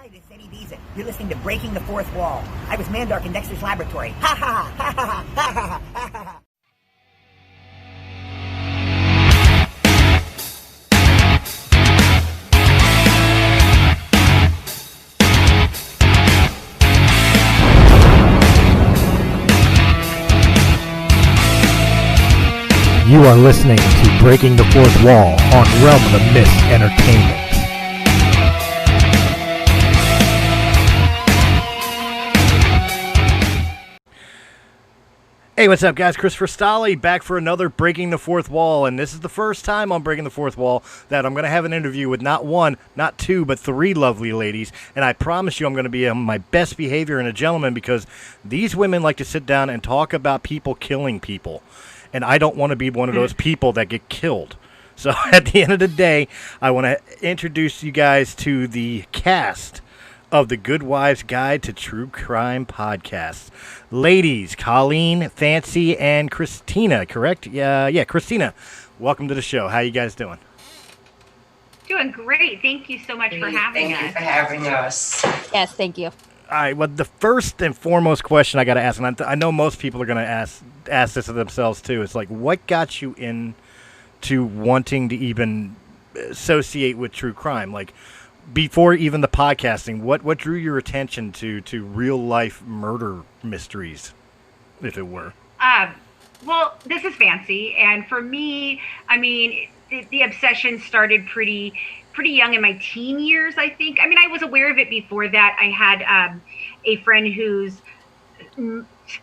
Hi, this is Eddie Beeson. You're listening to Breaking the Fourth Wall. I was Mandark in Dexter's laboratory. Ha ha ha ha ha ha ha ha ha. You are listening to Breaking the Fourth Wall on Realm of the Mist Entertainment. Hey, what's up, guys? Christopher Stolle back for another Breaking the Fourth Wall, and this is the first time on Breaking the Fourth Wall that I'm going to have an interview with not one, not two, but three lovely ladies, and I promise you I'm going to be on my best behavior and a gentleman because these women like to sit down and talk about people killing people, and I don't want to be one of those people that get killed. So at the end of the day, I want to introduce you guys to the cast of the Good Wives Guide to True Crime podcast. Ladies, Colleen, Fancy, and Christina, correct? Yeah, Christina, welcome to the show. How you guys doing? Doing great. Thank you so much for having us. Thank you for having us. Yes, thank you. All right, well, the first and foremost question I got to ask, and I know most people are going to ask this of themselves too, it's like, what got you into wanting to even associate with true crime? Like, before even the podcasting, what drew your attention to real life murder mysteries, if it were? Well, this is Fancy, and for me, I mean, the obsession started pretty young in my teen years, I think. I mean, I was aware of it before that. I had a friend whose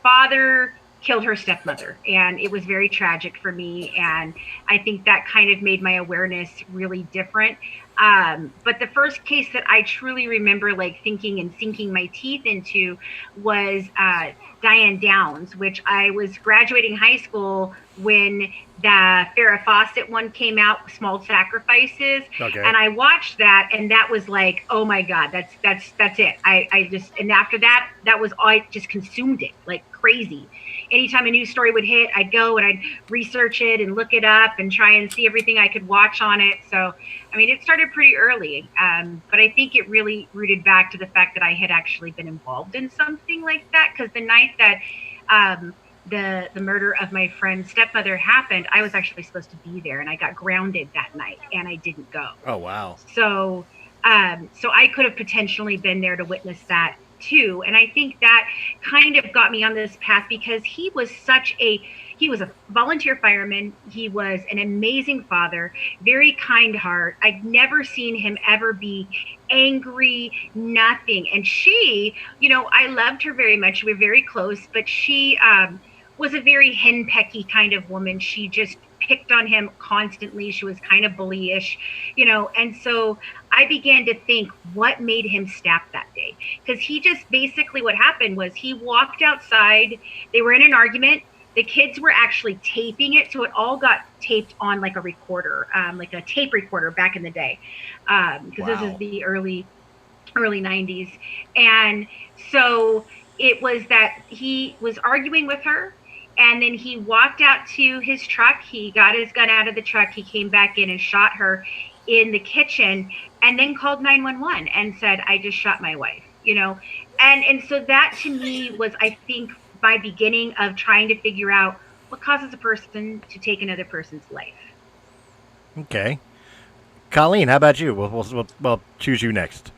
father killed her stepmother, and it was very tragic for me, and I think that kind of made my awareness really different. But the first case that I truly remember like thinking and sinking my teeth into was Diane Downs, which I was graduating high school when the Farrah Fawcett one came out, Small Sacrifices. Okay. And I watched that, and that was like, oh my God, that's it. I just, and after that was all, I just consumed it like crazy. Anytime a news story would hit, I'd go and I'd research it and look it up and try and see everything I could watch on it. So, I mean, it started pretty early, but I think it really rooted back to the fact that I had actually been involved in something like that. Because the night that the murder of my friend's stepmother happened, I was actually supposed to be there, and I got grounded that night, and I didn't go. Oh, wow. So I could have potentially been there to witness that too. And I think that kind of got me on this path because he was a volunteer fireman. He was an amazing father, very kind heart. I'd never seen him ever be angry, nothing. And she, I loved her very much. We were very close, but she was a very henpecky kind of woman. She just picked on him constantly. She was kind of bullyish, and so I began to think, what made him snap that day? Because he just basically, what happened was he walked outside. They were in an argument. The kids were actually taping it, so it all got taped on like a recorder, like a tape recorder back in the day, because This is the early 90s. And so it was that he was arguing with her, and then he walked out to his truck. He got his gun out of the truck. He came back in and shot her in the kitchen, and then called 911 and said, I just shot my wife, And so that to me was, I think, my beginning of trying to figure out what causes a person to take another person's life. Okay. Colleen, how about you? We'll choose you next.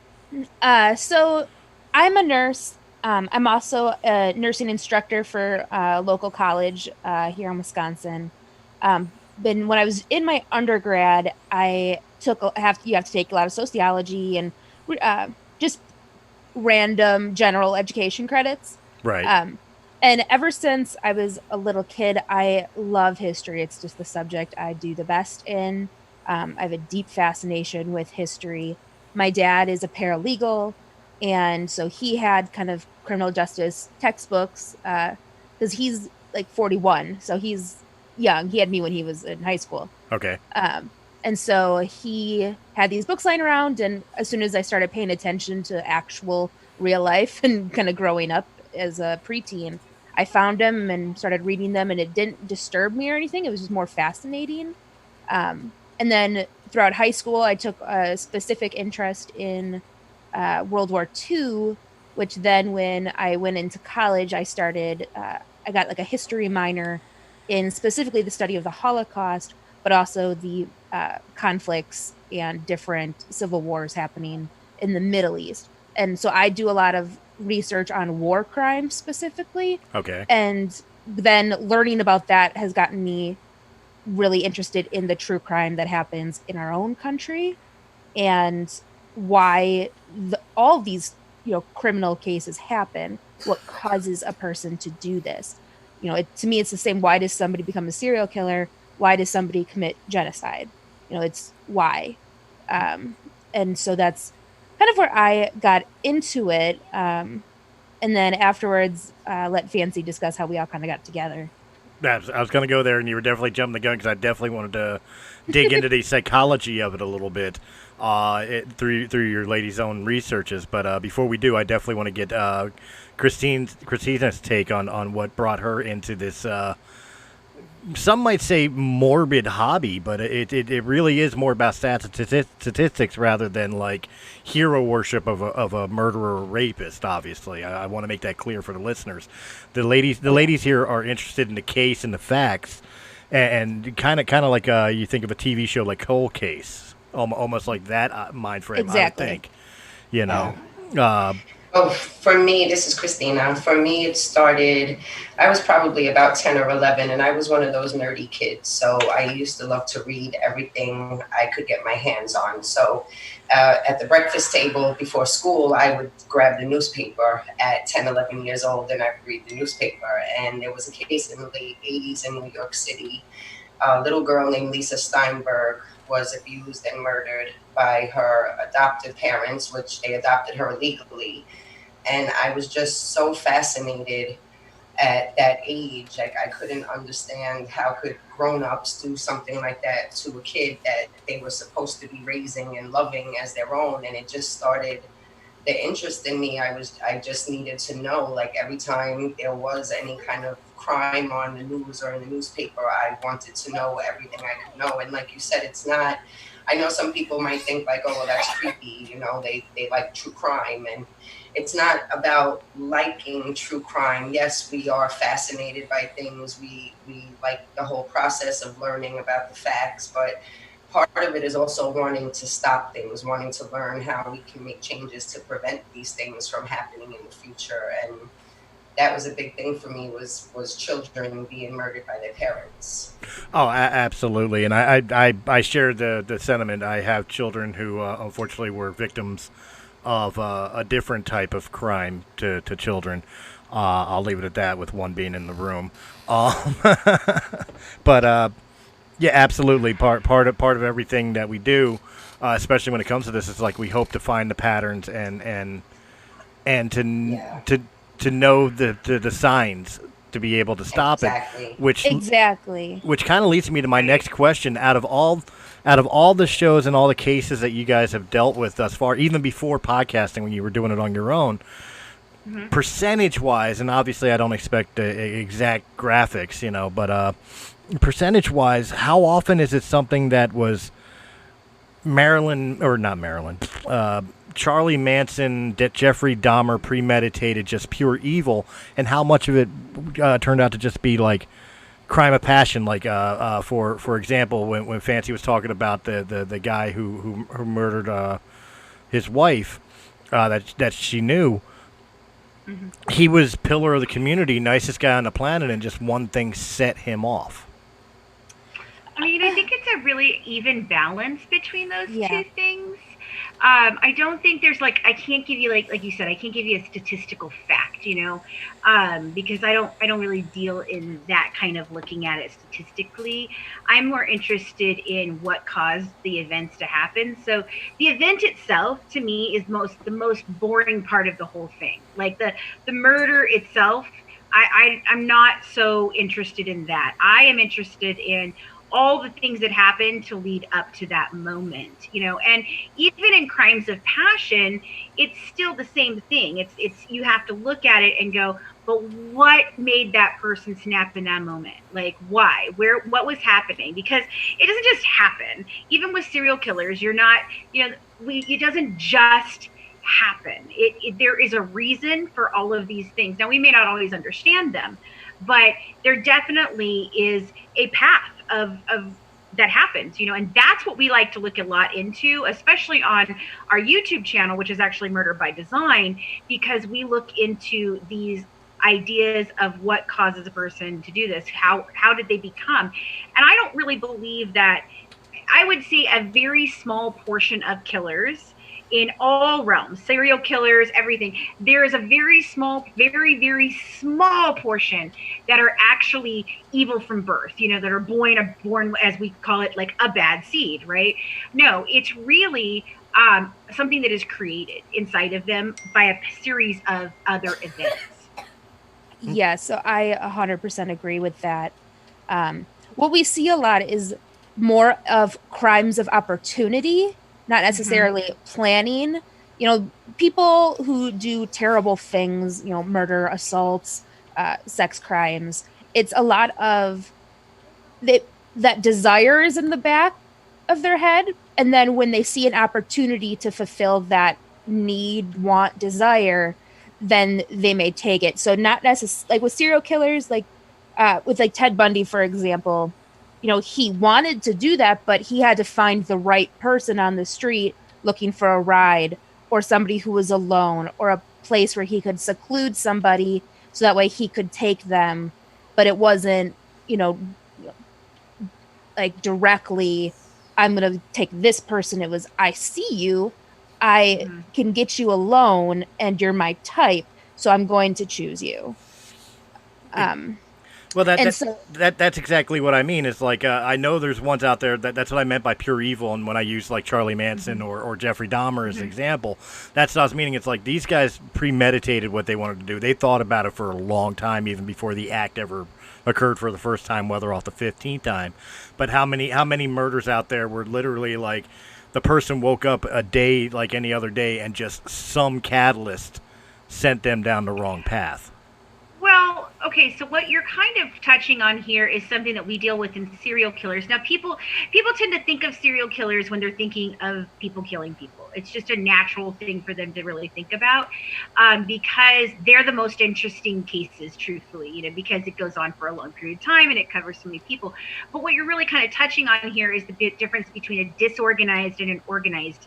So I'm a nurse. I'm also a nursing instructor for a local college here in Wisconsin. When I was in my undergrad, you have to take a lot of sociology and just random general education credits. Right. And ever since I was a little kid, I love history. It's just the subject I do the best in. I have a deep fascination with history. My dad is a paralegal, and so he had kind of criminal justice textbooks because he's like 41, so he's young. He had me when he was in high school. Okay. And so he had these books lying around, and as soon as I started paying attention to actual real life and kind of growing up as a preteen, I found them and started reading them, and it didn't disturb me or anything. It was just more fascinating. And then throughout high school, I took a specific interest in World War II, which then when I went into college, I got like a history minor in specifically the study of the Holocaust, but also the conflicts and different civil wars happening in the Middle East. And so I do a lot of research on war crimes specifically. Okay. And then learning about that has gotten me really interested in the true crime that happens in our own country and why all these criminal cases happen, what causes a person to do this. To me it's the same. Why does somebody become a serial killer? Why does somebody commit genocide? It's why. And so that's kind of where I got into it. And then afterwards let Fancy discuss how we all kind of got together. I was going to go there, and you were definitely jumping the gun because I definitely wanted to dig into the psychology of it a little bit through your ladies' own researches. But before we do, I definitely want to get Christina's take on what brought her into this. Some might say morbid hobby, but it really is more about statistics rather than like hero worship of a murderer or rapist. Obviously, I want to make that clear for the listeners. The ladies here are interested in the case and the facts, and kind of like you think of a TV show like Cold Case, almost like that mind frame. Exactly. I would think, Oh, for me, this is Christina. For me, it started, I was probably about 10 or 11, and I was one of those nerdy kids. So I used to love to read everything I could get my hands on. So at the breakfast table before school, I would grab the newspaper at 10, 11 years old, and I would read the newspaper. And there was a case in the late 80s in New York City. A little girl named Lisa Steinberg was abused and murdered by her adoptive parents, which they adopted her illegally. And I was just so fascinated at that age. Like, I couldn't understand how could grown-ups do something like that to a kid that they were supposed to be raising and loving as their own. And it just started the interest in me. I just needed to know, like, every time there was any kind of crime on the news or in the newspaper, I wanted to know everything I could know. And like you said, it's not, I know some people might think like, oh, well, that's creepy, they like true crime. And it's not about liking true crime. Yes, we are fascinated by things. We like the whole process of learning about the facts, but part of it is also wanting to stop things, wanting to learn how we can make changes to prevent these things from happening in the future. And that was a big thing for me, was children being murdered by their parents. Oh, absolutely. And I share the sentiment. I have children who unfortunately were victims of a different type of crime to children. I'll leave it at that, with one being in the room. But yeah, absolutely. Part of everything that we do, especially when it comes to this, is like we hope to find the patterns and to know the signs to be able to stop it. Which kind of leads me to my next question. Out of all the shows and all the cases that you guys have dealt with thus far, even before podcasting, when you were doing it on your own, percentage-wise, and obviously I don't expect exact graphics, but percentage-wise, how often is it something that was Charlie Manson, Jeffrey Dahmer premeditated, just pure evil, and how much of it turned out to just be like crime of passion? Like for example, when Fancy was talking about the guy who murdered his wife that she knew. He was pillar of the community, nicest guy on the planet, and just one thing set him off. I mean, I think it's a really even balance between those two things. I don't think there's I can't give you like you said, I can't give you a statistical fact, because I don't really deal in that kind of looking at it statistically. I'm more interested in what caused the events to happen. So the event itself, to me, is the most boring part of the whole thing. Like the murder itself, I'm not so interested in that. I am interested in all the things that happen to lead up to that moment, and even in crimes of passion, it's still the same thing. It's you have to look at it and go, but what made that person snap in that moment? Like, why? What was happening? Because it doesn't just happen. Even with serial killers, you're not, it doesn't just happen. There is a reason for all of these things. Now, we may not always understand them, but there definitely is a path of that happens, and that's what we like to look a lot into, especially on our YouTube channel, which is actually Murder by Design, because we look into these ideas of what causes a person to do this. How did they become? And I don't really believe that. I would say a very small portion of killers in all realms, serial killers, everything, there is a very small, very, very small portion that are actually evil from birth, that are born, as we call it, like a bad seed, right? No, it's really something that is created inside of them by a series of other events. Yeah, so I 100% agree with that. What we see a lot is more of crimes of opportunity, not necessarily planning. People who do terrible things, murder, assaults, sex crimes, it's a lot of that desire is in the back of their head. And then when they see an opportunity to fulfill that need, want, desire, then they may take it. So not necessarily, like with serial killers, like with like Ted Bundy, for example, he wanted to do that, but he had to find the right person on the street looking for a ride, or somebody who was alone, or a place where he could seclude somebody so that way he could take them. But it wasn't, like directly, I'm going to take this person. It was, I see you, I can get you alone, and you're my type, so I'm going to choose you. Well, that's exactly what I mean. It's like I know there's ones out there that's what I meant by pure evil, and when I use like Charlie Manson or Jeffrey Dahmer as an example, that's what I was meaning. It's like these guys premeditated what they wanted to do. They thought about it for a long time, even before the act ever occurred for the first time, whether off the 15th time. But how many murders out there were literally like the person woke up a day like any other day, and just some catalyst sent them down the wrong path? Well, okay, so what you're kind of touching on here is something that we deal with in serial killers. Now, people tend to think of serial killers when they're thinking of people killing people. It's just a natural thing for them to really think about, because they're the most interesting cases, truthfully, because it goes on for a long period of time and it covers so many people. But what you're really kind of touching on here is the difference between a disorganized and an organized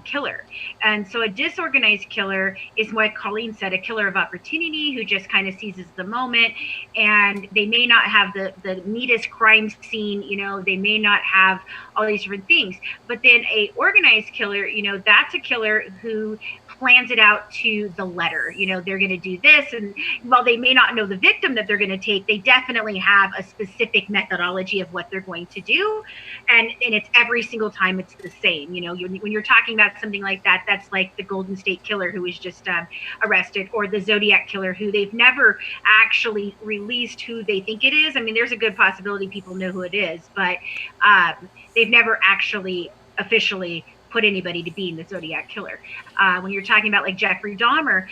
killer. And so a disorganized killer is what Colleen said, a killer of opportunity who just kind of seizes the moment, and they may not have the neatest crime scene, they may not have all these different things. But then a organized killer, that's a killer who plans it out to the letter. They're going to do this, and while they may not know the victim that they're going to take, they definitely have a specific methodology of what they're going to do, and it's every single time it's the same. When you're talking about something like that, that's like the Golden State Killer who was just arrested, or the Zodiac Killer, who they've never actually released who they think it is. I mean, there's a good possibility people know who it is, but they've never actually officially put anybody to being the Zodiac Killer. When you're talking about like Jeffrey Dahmer,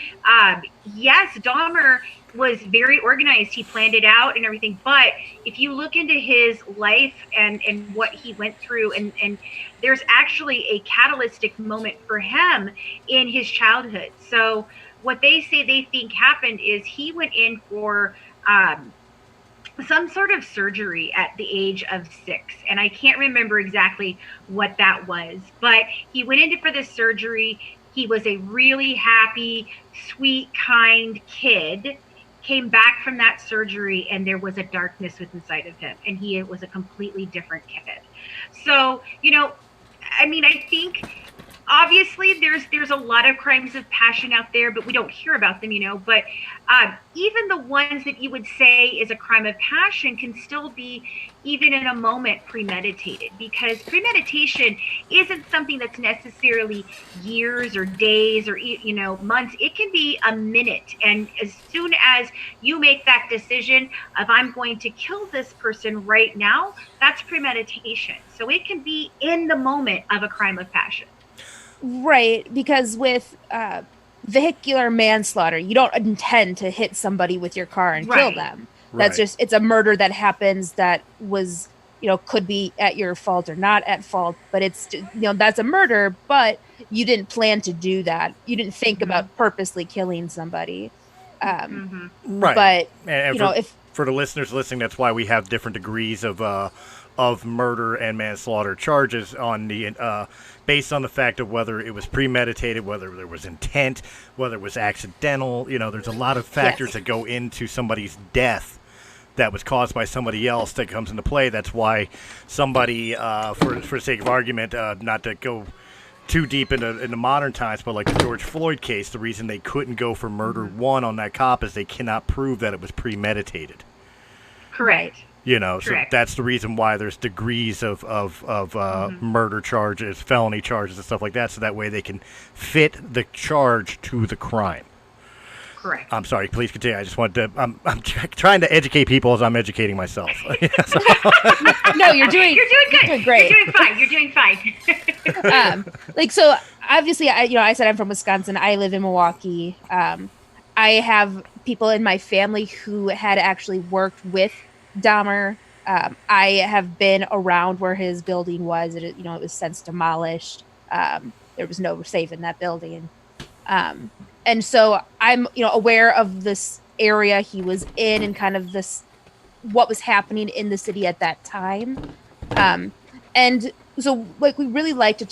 yes, Dahmer was very organized. He planned it out and everything. But if you look into his life and what he went through, and there's actually a catalytic moment for him in his childhood. So what they say they think happened is he went in for some sort of surgery at the age of 6. And I can't remember exactly what that was, but he went in for this surgery. He was a really happy, sweet, kind kid, came back from that surgery, and there was a darkness within inside of him, and he was a completely different kid. So, I think obviously there's a lot of crimes of passion out there, but we don't hear about them, but even the ones that you would say is a crime of passion can still be, even in a moment, premeditated, because premeditation isn't something that's necessarily years or days or months. It can be a minute, and as soon as you make that decision of I'm going to kill this person right now, that's premeditation. So it can be in the moment of a crime of passion. Right, because with vehicular manslaughter, you don't intend to hit somebody with your car and kill them. That's just, it's a murder that happens that was could be at your fault or not at fault, but it's, that's a murder, but you didn't plan to do that. You didn't think about purposely killing somebody. Right. But, And for the listeners listening, that's why we have different degrees of murder and manslaughter charges on the based on the fact of whether it was premeditated, whether there was intent, whether it was accidental. There's a lot of factors that go into somebody's death that was caused by somebody else that comes into play. That's why somebody, for the sake of argument, not to go too deep into modern times, but like the George Floyd case, the reason they couldn't go for murder one on that cop is they cannot prove that it was premeditated. Correct. So that's the reason why there's degrees of murder charges, felony charges, and stuff like that, so that way they can fit the charge to the crime. Correct. I'm sorry, please continue. I just wanted to, I'm trying to educate people as I'm educating myself. No, you're doing good. You're doing great. You're doing fine. So obviously, I said I'm from Wisconsin. I live in Milwaukee. I have people in my family who had actually worked with Dahmer. I have been around where his building was. It was since demolished. There was no safe in that building. And so I'm, aware of this area he was in and kind of what was happening in the city at that time. And so we really like to,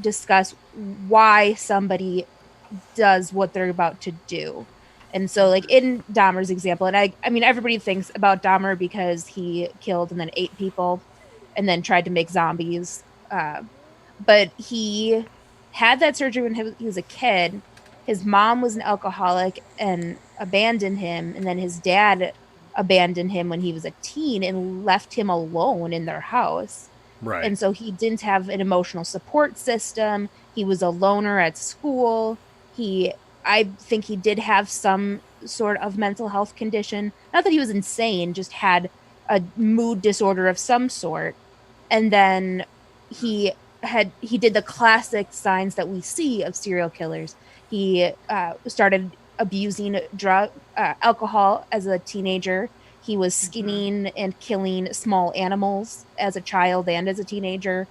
discuss why somebody does what they're about to do. And so in Dahmer's example, and I mean, everybody thinks about Dahmer because he killed and then ate people and then tried to make zombies. But he had that surgery when he was a kid. His mom was an alcoholic and abandoned him. And then his dad abandoned him when he was a teen and left him alone in their house. Right. And so he didn't have an emotional support system. He was a loner at school. I think he did have some sort of mental health condition. Not that he was insane, just had a mood disorder of some sort. And then he did the classic signs that we see of serial killers. He started abusing alcohol as a teenager. He was skinning and killing small animals as a child and as a teenager.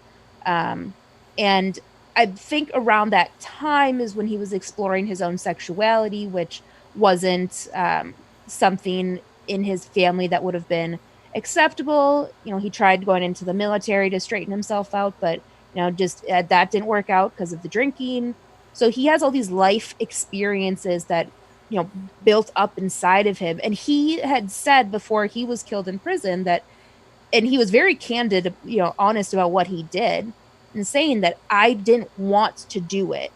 And I think around that time is when he was exploring his own sexuality, which wasn't something in his family that would have been acceptable. He tried going into the military to straighten himself out, but just that didn't work out because of the drinking. So he has all these life experiences that, built up inside of him. And he had said before he was killed in prison and he was very candid, honest about what he did and saying that I didn't want to do it.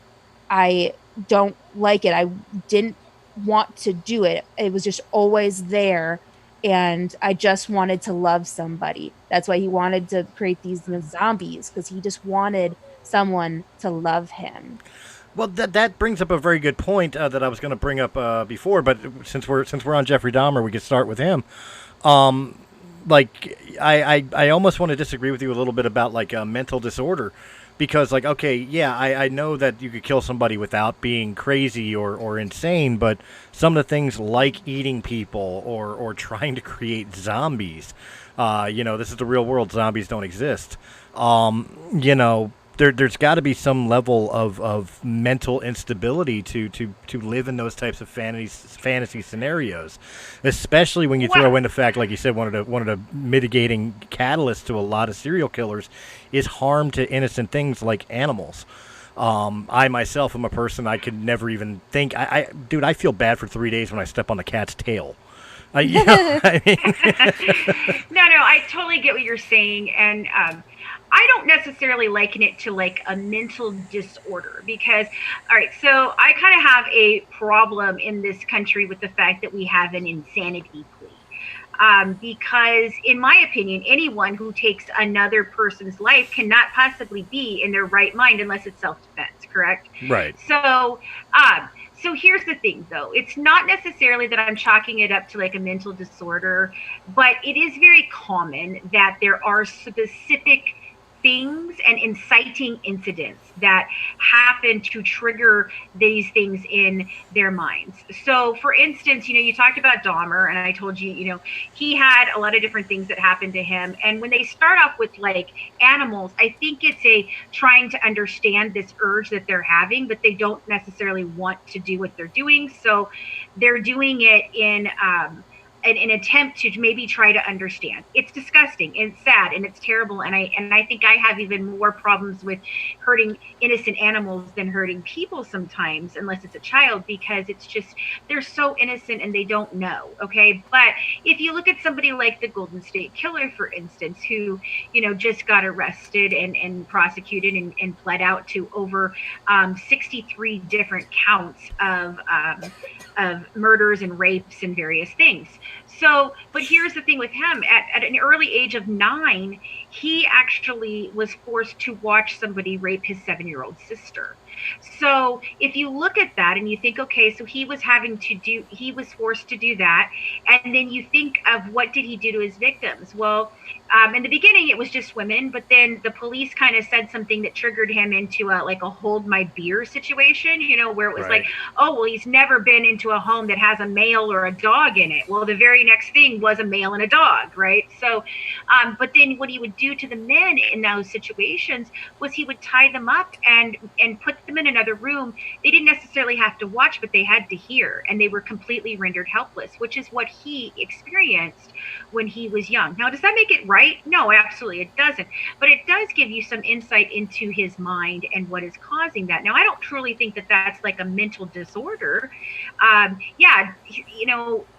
I don't like it. I didn't want to do it. It was just always there. And I just wanted to love somebody. That's why he wanted to create these zombies, because he just wanted someone to love him. Well, that brings up a very good point that I was going to bring up before, but since we're on Jeffrey Dahmer, we could start with him. I almost want to disagree with you a little bit about mental disorder, because I know that you could kill somebody without being crazy or insane, but some of the things like eating people or trying to create zombies, this is the real world. Zombies don't exist. There's got to be some level of mental instability to live in those types of fantasy scenarios, especially when you throw in the fact, like you said, one of the mitigating catalysts to a lot of serial killers is harm to innocent things like animals. I myself am a person, I could never even think. I feel bad for 3 days when I step on the cat's tail. No, I totally get what you're saying, and I don't necessarily liken it to a mental disorder, because, all right, so I kind of have a problem in this country with the fact that we have an insanity plea. Because in my opinion, anyone who takes another person's life cannot possibly be in their right mind unless it's self-defense, correct? Right. So here's the thing, though. It's not necessarily that I'm chalking it up to a mental disorder, but it is very common that there are specific things and inciting incidents that happen to trigger these things in their minds. So for instance, you talked about Dahmer, and I told you, he had a lot of different things that happened to him. And when they start off with like animals, I think it's a trying to understand this urge that they're having, but they don't necessarily want to do what they're doing. So they're doing it in an attempt to maybe try to understand. It's disgusting and it's sad and it's terrible. And I think I have even more problems with hurting innocent animals than hurting people sometimes, unless it's a child, because it's just, they're so innocent and they don't know. Okay. But if you look at somebody like the Golden State Killer, for instance, who, just got arrested and prosecuted and pled out to over 63 different counts of murders and rapes and various things. So, but here's the thing with him. At an early age of 9, he actually was forced to watch somebody rape his 7-year-old sister. So if you look at that and you think, okay, so he was forced to do that. And then you think of what did he do to his victims? Well, in the beginning, it was just women, but then the police kind of said something that triggered him into a hold my beer situation, where it was right. like, oh, well, he's never been into a home that has a male or a dog in it. Well, the very next thing was a male and a dog, right? So, but then what he would do to the men in those situations was he would tie them up and put them in another room. They didn't necessarily have to watch, but they had to hear, and they were completely rendered helpless, which is what he experienced when he was young. Now, does that make it right? No, absolutely it doesn't. But it does give you some insight into his mind and what is causing that. Now, I don't truly think that that's like a mental disorder.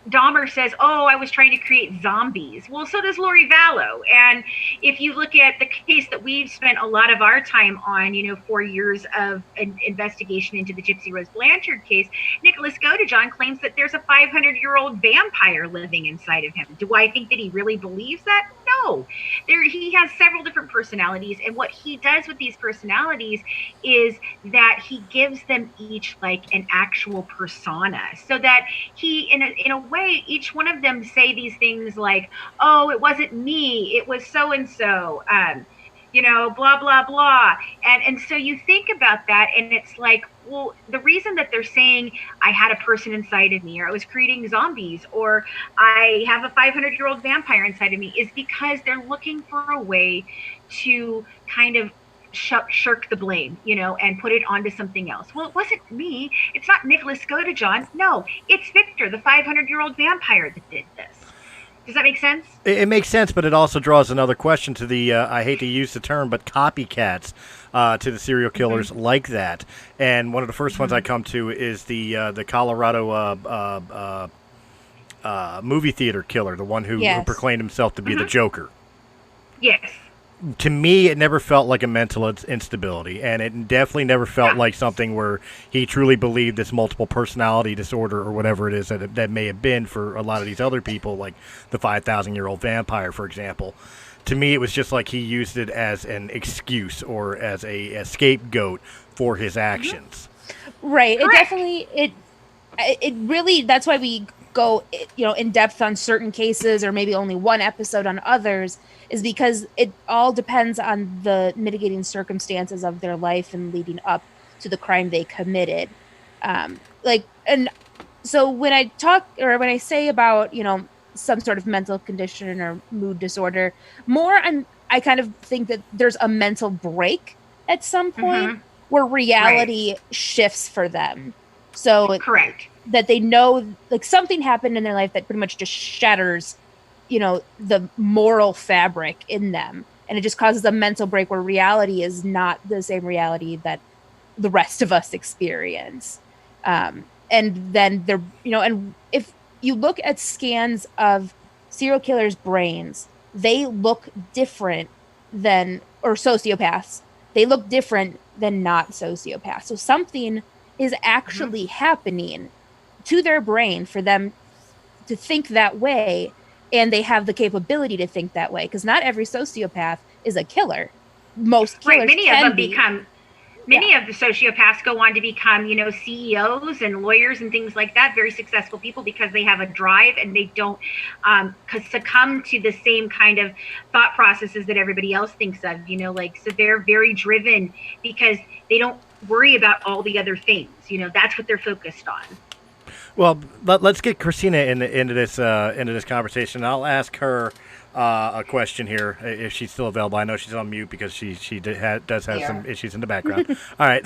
Dahmer says, oh, I was trying to create zombies. Well, so does Lori Vallow. And if you look at the case that we've spent a lot of our time on, 4 years of an investigation into the Gypsy Rose Blanchard case, Nicholas Godejohn claims that there's a 500-year-old vampire living inside of him. Do I think that he really believes that? No. He has several different personalities, and what he does with these personalities is that he gives them each like an actual persona, so that he, in a way, each one of them say these things like, oh, it wasn't me, it was so-and-so, blah, blah, blah. And so you think about that, and it's like, well, the reason that they're saying I had a person inside of me, or I was creating zombies, or I have a 500-year-old vampire inside of me, is because they're looking for a way to kind of shirk the blame, and put it onto something else. Well, it wasn't me. It's not Nicholas Godejohn. No, it's Victor, the 500-year-old vampire, that did this. Does that make sense? It makes sense, but it also draws another question to the, I hate to use the term, but copycats to the serial killers like that. And one of the first ones I come to is the Colorado movie theater killer, the one who proclaimed himself to be the Joker. Yes. To me, it never felt like a mental instability, and it definitely never felt like something where he truly believed this multiple personality disorder or whatever it is that may have been for a lot of these other people, like the 5,000-year-old vampire, for example. To me, it was just like he used it as an excuse or as a scapegoat for his actions. Right. Correct. It definitely, it really, that's why we go, in depth on certain cases, or maybe only one episode on others, is because it all depends on the mitigating circumstances of their life and leading up to the crime they committed. And so when I talk, or when I say about, some sort of mental condition or mood disorder, I kind of think that there's a mental break at some point where reality shifts for them. So correct. That they know, like, something happened in their life that pretty much just shatters, the moral fabric in them. And it just causes a mental break where reality is not the same reality that the rest of us experience. And then they're, and if you look at scans of serial killers' brains, they look different or sociopaths, they look different than not sociopaths. So something is actually happening to their brain for them to think that way, and they have the capability to think that way, because not every sociopath is a killer. Most killers many of them become Many of the sociopaths go on to become, CEOs and lawyers and things like that, very successful people, because they have a drive and they don't succumb to the same kind of thought processes that everybody else thinks of, so they're very driven because they don't worry about all the other things. That's what they're focused on. Well, let's get Christina into this conversation. I'll ask her a question here if she's still available. I know she's on mute because she does have some issues in the background. All right.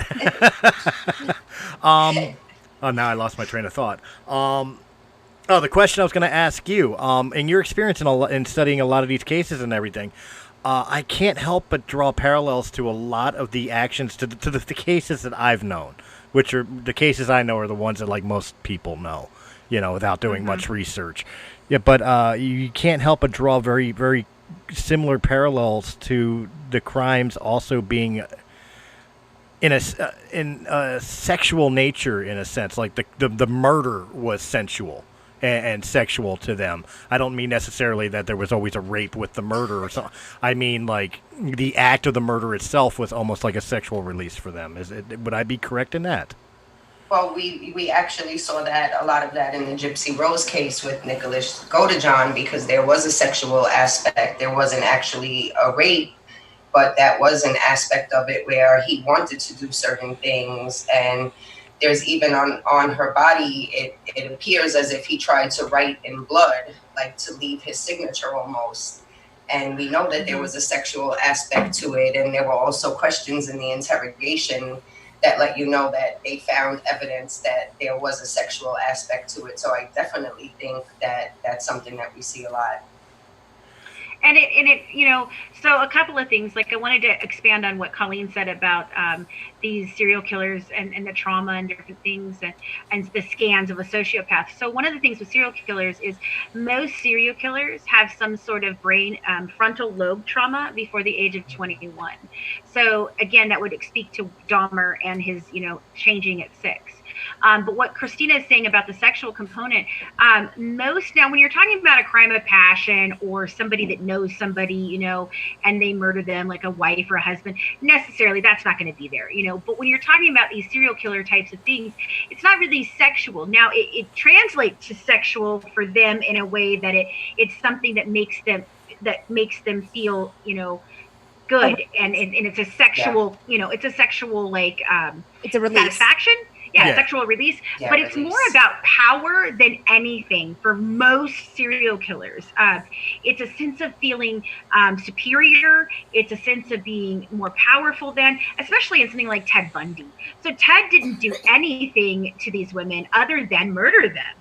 Oh, now I lost my train of thought. The question I was going to ask you, in your experience in studying a lot of these cases and everything, I can't help but draw parallels to a lot of the actions to the cases that I've known, which are the cases I know are the ones that like most people know, without doing much research. Yeah, but you can't help but draw very, very similar parallels to the crimes also being in a sexual nature, in a sense. Like the murder was sensual and sexual to them. I don't mean necessarily that there was always a rape with the murder or something. I mean, like, the act of the murder itself was almost like a sexual release for them. Would I be correct in that? Well, we actually saw a lot of that in the Gypsy Rose case with Nicholas Godejohn, because there was a sexual aspect. There wasn't actually a rape, but that was an aspect of it where he wanted to do certain things. And there's even on her body, it appears as if he tried to write in blood, like to leave his signature almost. And we know that there was a sexual aspect to it. And there were also questions in the interrogation that let you know that they found evidence that there was a sexual aspect to it. So I definitely think that that's something that we see a lot. And it, so a couple of things, like I wanted to expand on what Colleen said about these serial killers and the trauma and different things and the scans of a sociopath. So one of the things with serial killers is most serial killers have some sort of brain frontal lobe trauma before the age of 21. So again, that would speak to Dahmer and his, changing at 6. But what Christina is saying about the sexual component, now when you're talking about a crime of passion or somebody that knows somebody, and they murder them, like a wife or a husband, necessarily that's not going to be there, But when you're talking about these serial killer types of things, it's not really sexual. Now it translates to sexual for them in a way that it's something that makes them feel, good, and it's a sexual, it's a sexual like it's a release. Satisfaction. Yeah, sexual release. Yeah, but it's more about power than anything for most serial killers. It's a sense of feeling superior. It's a sense of being more powerful than, especially in something like Ted Bundy. So Ted didn't do anything to these women other than murder them,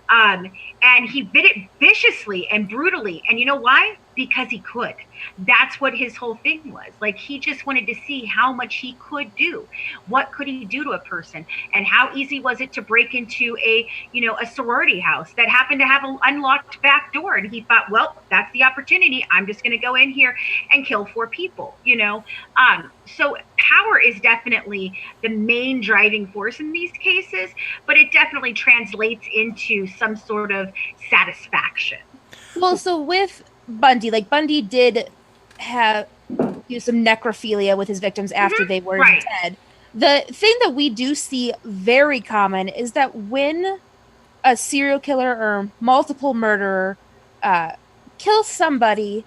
and he did it viciously and brutally. And you know why? Because he could. That's what his whole thing was. Like, he just wanted to see how much he could do. What could he do to a person? And how easy was it to break into a sorority house that happened to have an unlocked back door? And he thought, well, that's the opportunity. I'm just going to go in here and kill 4 people, So power is definitely the main driving force in these cases, but it definitely translates into some sort of satisfaction. Well, so with Bundy, like Bundy did have some necrophilia with his victims after they were dead. The thing that we do see very common is that when a serial killer or multiple murderer kills somebody,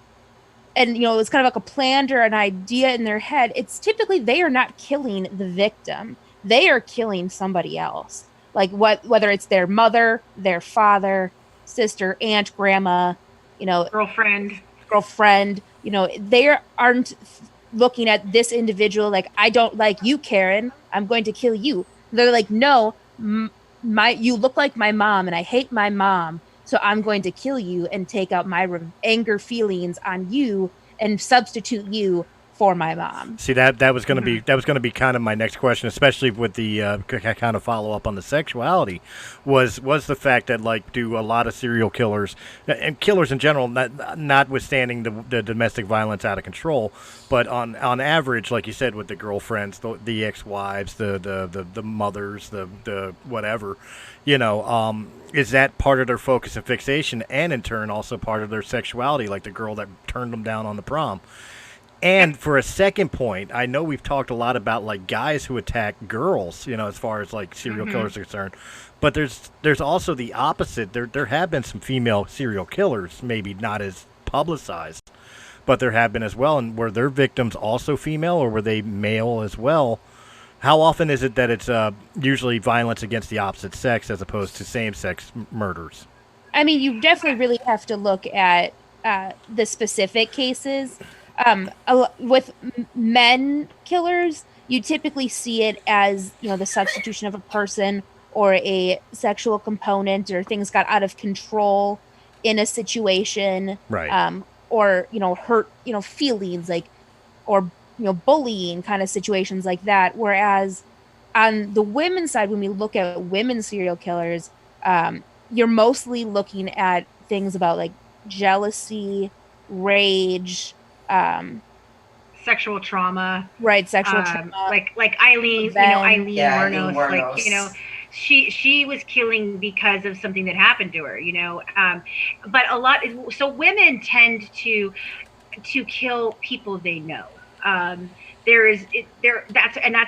and it's kind of like a plan or an idea in their head, it's typically they are not killing the victim. They are killing somebody else. Like whether it's their mother, their father, sister, aunt, grandma, girlfriend, they aren't looking at this individual like, I don't like you, Karen, I'm going to kill you. They're like, no, you look like my mom and I hate my mom, so I'm going to kill you and take out my anger feelings on you and substitute you for my mom. See, that was going to be kind of my next question, especially with the kind of follow up on the sexuality, was the fact that, like, do a lot of serial killers and killers in general, notwithstanding the domestic violence out of control, but on average, like you said, with the girlfriends, the ex-wives, the mothers, the whatever, is that part of their focus and fixation, and in turn also part of their sexuality, like the girl that turned them down on the prom. And for a second point, I know we've talked a lot about like guys who attack girls, as far as like serial killers are concerned. But there's also the opposite. There have been some female serial killers, maybe not as publicized, but there have been as well. And were their victims also female, or were they male as well? How often is it that it's usually violence against the opposite sex as opposed to same-sex murders? I mean, you definitely really have to look at the specific cases. With men killers, you typically see it as, the substitution of a person or a sexual component, or things got out of control in a situation. Right. Or, hurt, feelings, like, or, bullying kind of situations like that. Whereas on the women's side, when we look at women serial killers, you're mostly looking at things about like jealousy, rage, sexual trauma, right? Sexual trauma, like Eileen, Eileen Wuornos, Wuornos. She was killing because of something that happened to her, but a lot. So women tend to kill people they know. That's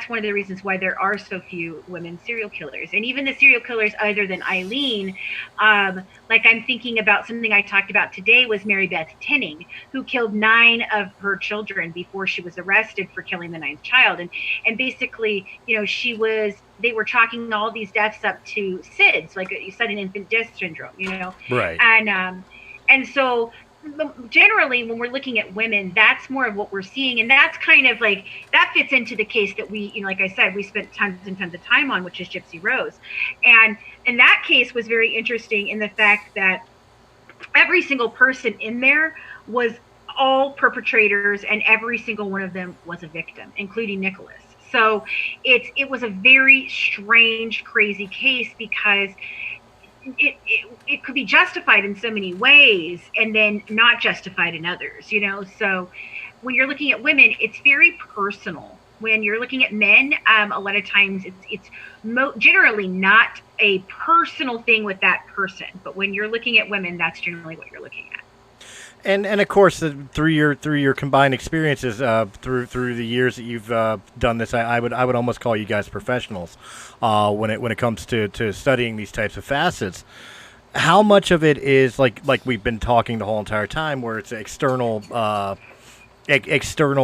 one of the reasons why there are so few women serial killers. And even the serial killers other than Eileen, like I'm thinking about something I talked about today, was Mary Beth Tinning, who killed 9 of her children before she was arrested for killing the 9th child. And basically, they were chalking all these deaths up to SIDS, like sudden infant death syndrome, Right. And so generally when we're looking at women, that's more of what we're seeing, and that's kind of like that fits into the case that we, like I said, we spent tons and tons of time on, which is Gypsy Rose. And that case was very interesting in the fact that every single person in there was all perpetrators, and every single one of them was a victim, including Nicholas. So it was a very strange, crazy case, because it could be justified in so many ways and then not justified in others, So when you're looking at women, it's very personal. When you're looking at men, a lot of times it's generally not a personal thing with that person. But when you're looking at women, that's generally what you're looking at. And of course, through your combined experiences, through the years that you've done this, I would almost call you guys professionals when it comes to studying these types of facets. How much of it is like we've been talking the whole entire time, where it's external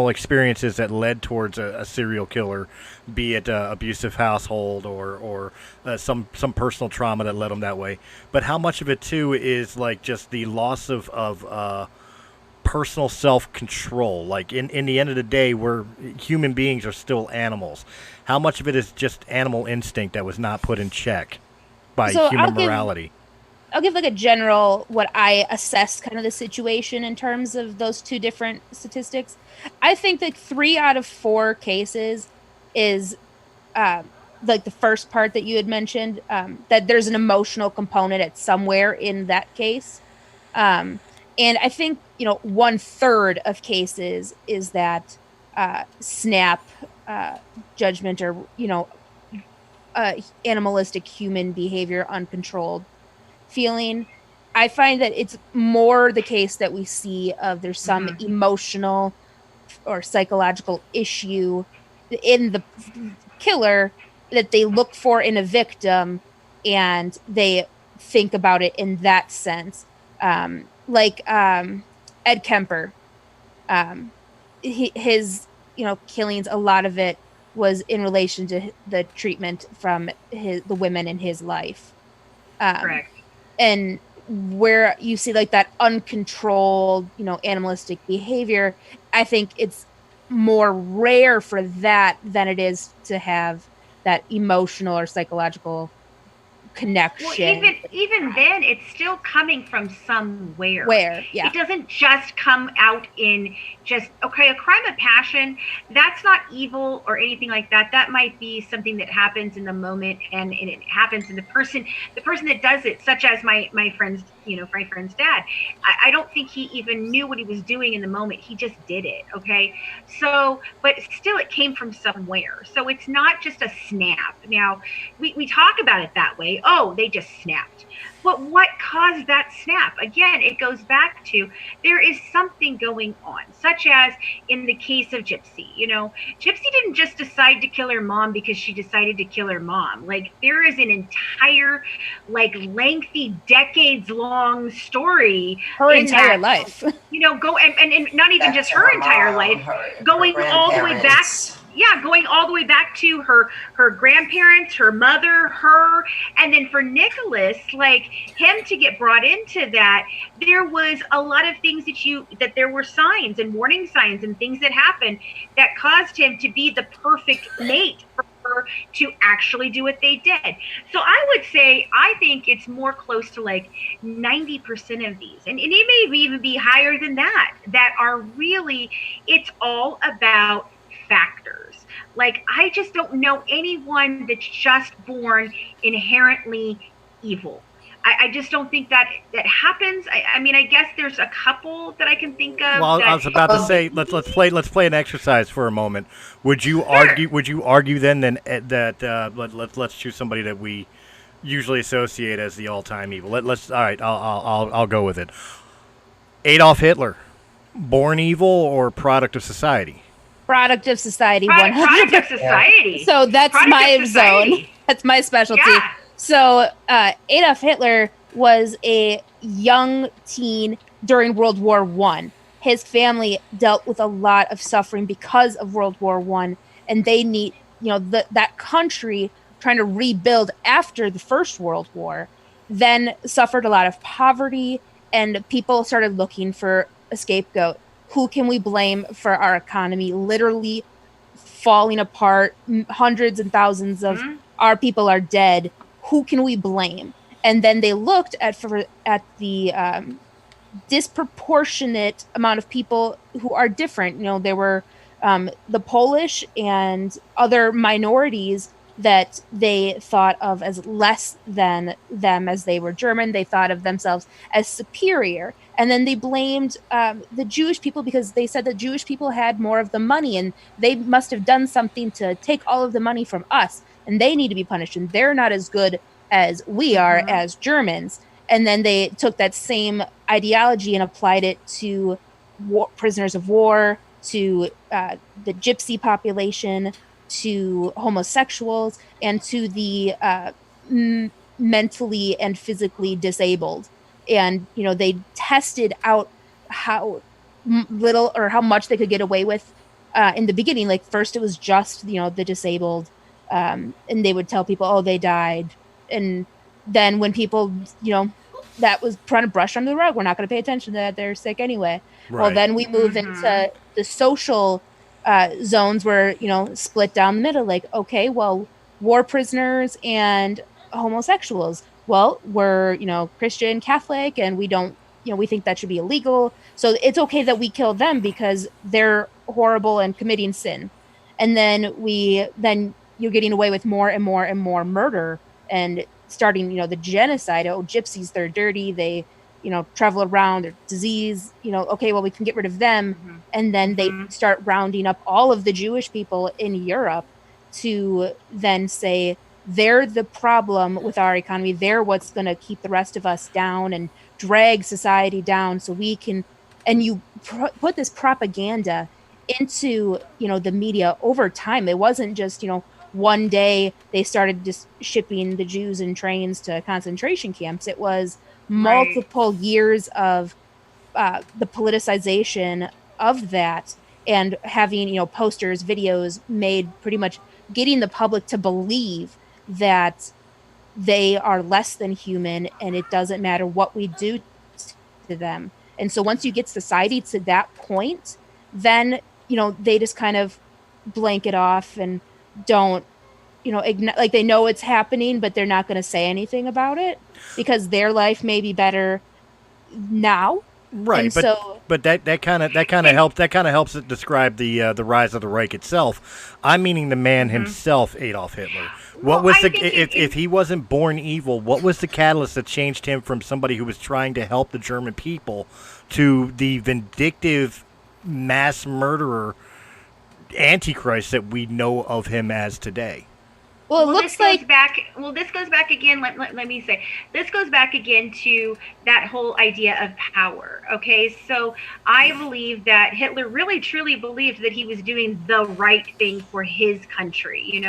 experiences that led towards a serial killer, be it abusive household or some personal trauma that led them that way. But how much of it too is like just the loss of personal self-control? Like in the end of the day, we're human beings are still animals. How much of it is just animal instinct that was not put in check by human morality? I'll give like a general, what I assess kind of the situation in terms of those two different statistics. I think that 3 out of 4 cases is like the first part that you had mentioned, that there's an emotional component at somewhere in that case. And I think, 1/3 of cases is that snap judgment, or, animalistic human behavior, uncontrolled feeling. I find that it's more the case that we see of there's some emotional or psychological issue in the killer that they look for in a victim, and they think about it in that sense. Like Ed Kemper, his killings, a lot of it was in relation to the treatment from the women in his life. Correct. And where you see like that uncontrolled, animalistic behavior, I think it's more rare for that than it is to have that emotional or psychological connection. Well, even then, it's still coming from somewhere. Where, yeah. It doesn't just come out in just, okay, a crime of passion, that's not evil or anything like that. That might be something that happens in the moment, and it happens in the person that does it, such as my friend's, my friend's dad. I don't think he even knew what he was doing in the moment. He just did it, okay? So, but still it came from somewhere. So it's not just a snap. Now, we talk about it that way. oh, they just snapped. But what caused that snap? Again, it goes back to there is something going on, such as in the case of Gypsy. Gypsy didn't just decide to kill her mom because she decided to kill her mom. Like, there is an entire, like, lengthy, decades-long story. Her entire life. Go and not even just her entire life, going all the way back. Yeah, going all the way back to her grandparents, her mother, her, and then for Nicholas, like, him to get brought into that, there was a lot of things that there were signs and warning signs and things that happened that caused him to be the perfect mate for her to actually do what they did. So I would say, I think it's more close to like 90% of these, and it may even be higher than that are really, it's all about factors. Like, I just don't know anyone that's just born inherently evil. I just don't think that happens. I mean, I guess there's a couple that I can think of. Well, I was about to say, let's play an exercise for a moment. Would you argue then that let's choose somebody that we usually associate as the all-time evil? All right, I'll go with it. Adolf Hitler, born evil or product of society? Product of society, 100%. Product of society. So that's my zone. That's my specialty. Yeah. So Adolf Hitler was a young teen during World War I. His family dealt with a lot of suffering because of World War I, and they need, that country trying to rebuild after the First World War, then suffered a lot of poverty, and people started looking for a scapegoat. Who can we blame for our economy literally falling apart? Hundreds and thousands of our people are dead. Who can we blame? And then they looked at the disproportionate amount of people who are different. There were the Polish and other minorities that they thought of as less than them, as they were German. They thought of themselves as superior. And then they blamed the Jewish people because they said that Jewish people had more of the money and they must have done something to take all of the money from us, and they need to be punished, and they're not as good as we are as Germans. And then they took that same ideology and applied it to prisoners of war, to the gypsy population, to homosexuals, and to the mentally and physically disabled. And, they tested out how little or how much they could get away with in the beginning. Like, first it was just, the disabled, and they would tell people, oh, they died. And then when people, that was trying to brush under the rug, we're not going to pay attention to that, they're sick anyway. Right. Well, then we move into the social zones where, split down the middle. Like, okay, well, war prisoners and homosexuals. Well, we're, Christian, Catholic, and we don't, we think that should be illegal. So it's okay that we kill them because they're horrible and committing sin. And then you're getting away with more and more and more murder and starting, the genocide. Oh, gypsies, they're dirty. They, travel around, they're disease, okay, well, we can get rid of them. And then they start rounding up all of the Jewish people in Europe to then say, they're the problem with our economy. They're what's going to keep the rest of us down and drag society down so we can, and you put this propaganda into, the media over time. It wasn't just, one day they started just shipping the Jews in trains to concentration camps. It was multiple years of the politicization of that, and having, posters, videos made, pretty much getting the public to believe that they are less than human and it doesn't matter what we do to them. And so once you get society to that point, then, they just kind of blank it off and don't, like, they know it's happening, but they're not going to say anything about it because their life may be better now. Right, but that kind of helps it describe the rise of the Reich itself. I'm meaning the man himself, Adolf Hitler. What was if he wasn't born evil? What was the catalyst that changed him from somebody who was trying to help the German people to the vindictive mass murderer Antichrist that we know of him as today? Well, it looks like This goes back again. Let me say, this goes back again to that whole idea of power. Okay, so I believe that Hitler really truly believed that he was doing the right thing for his country,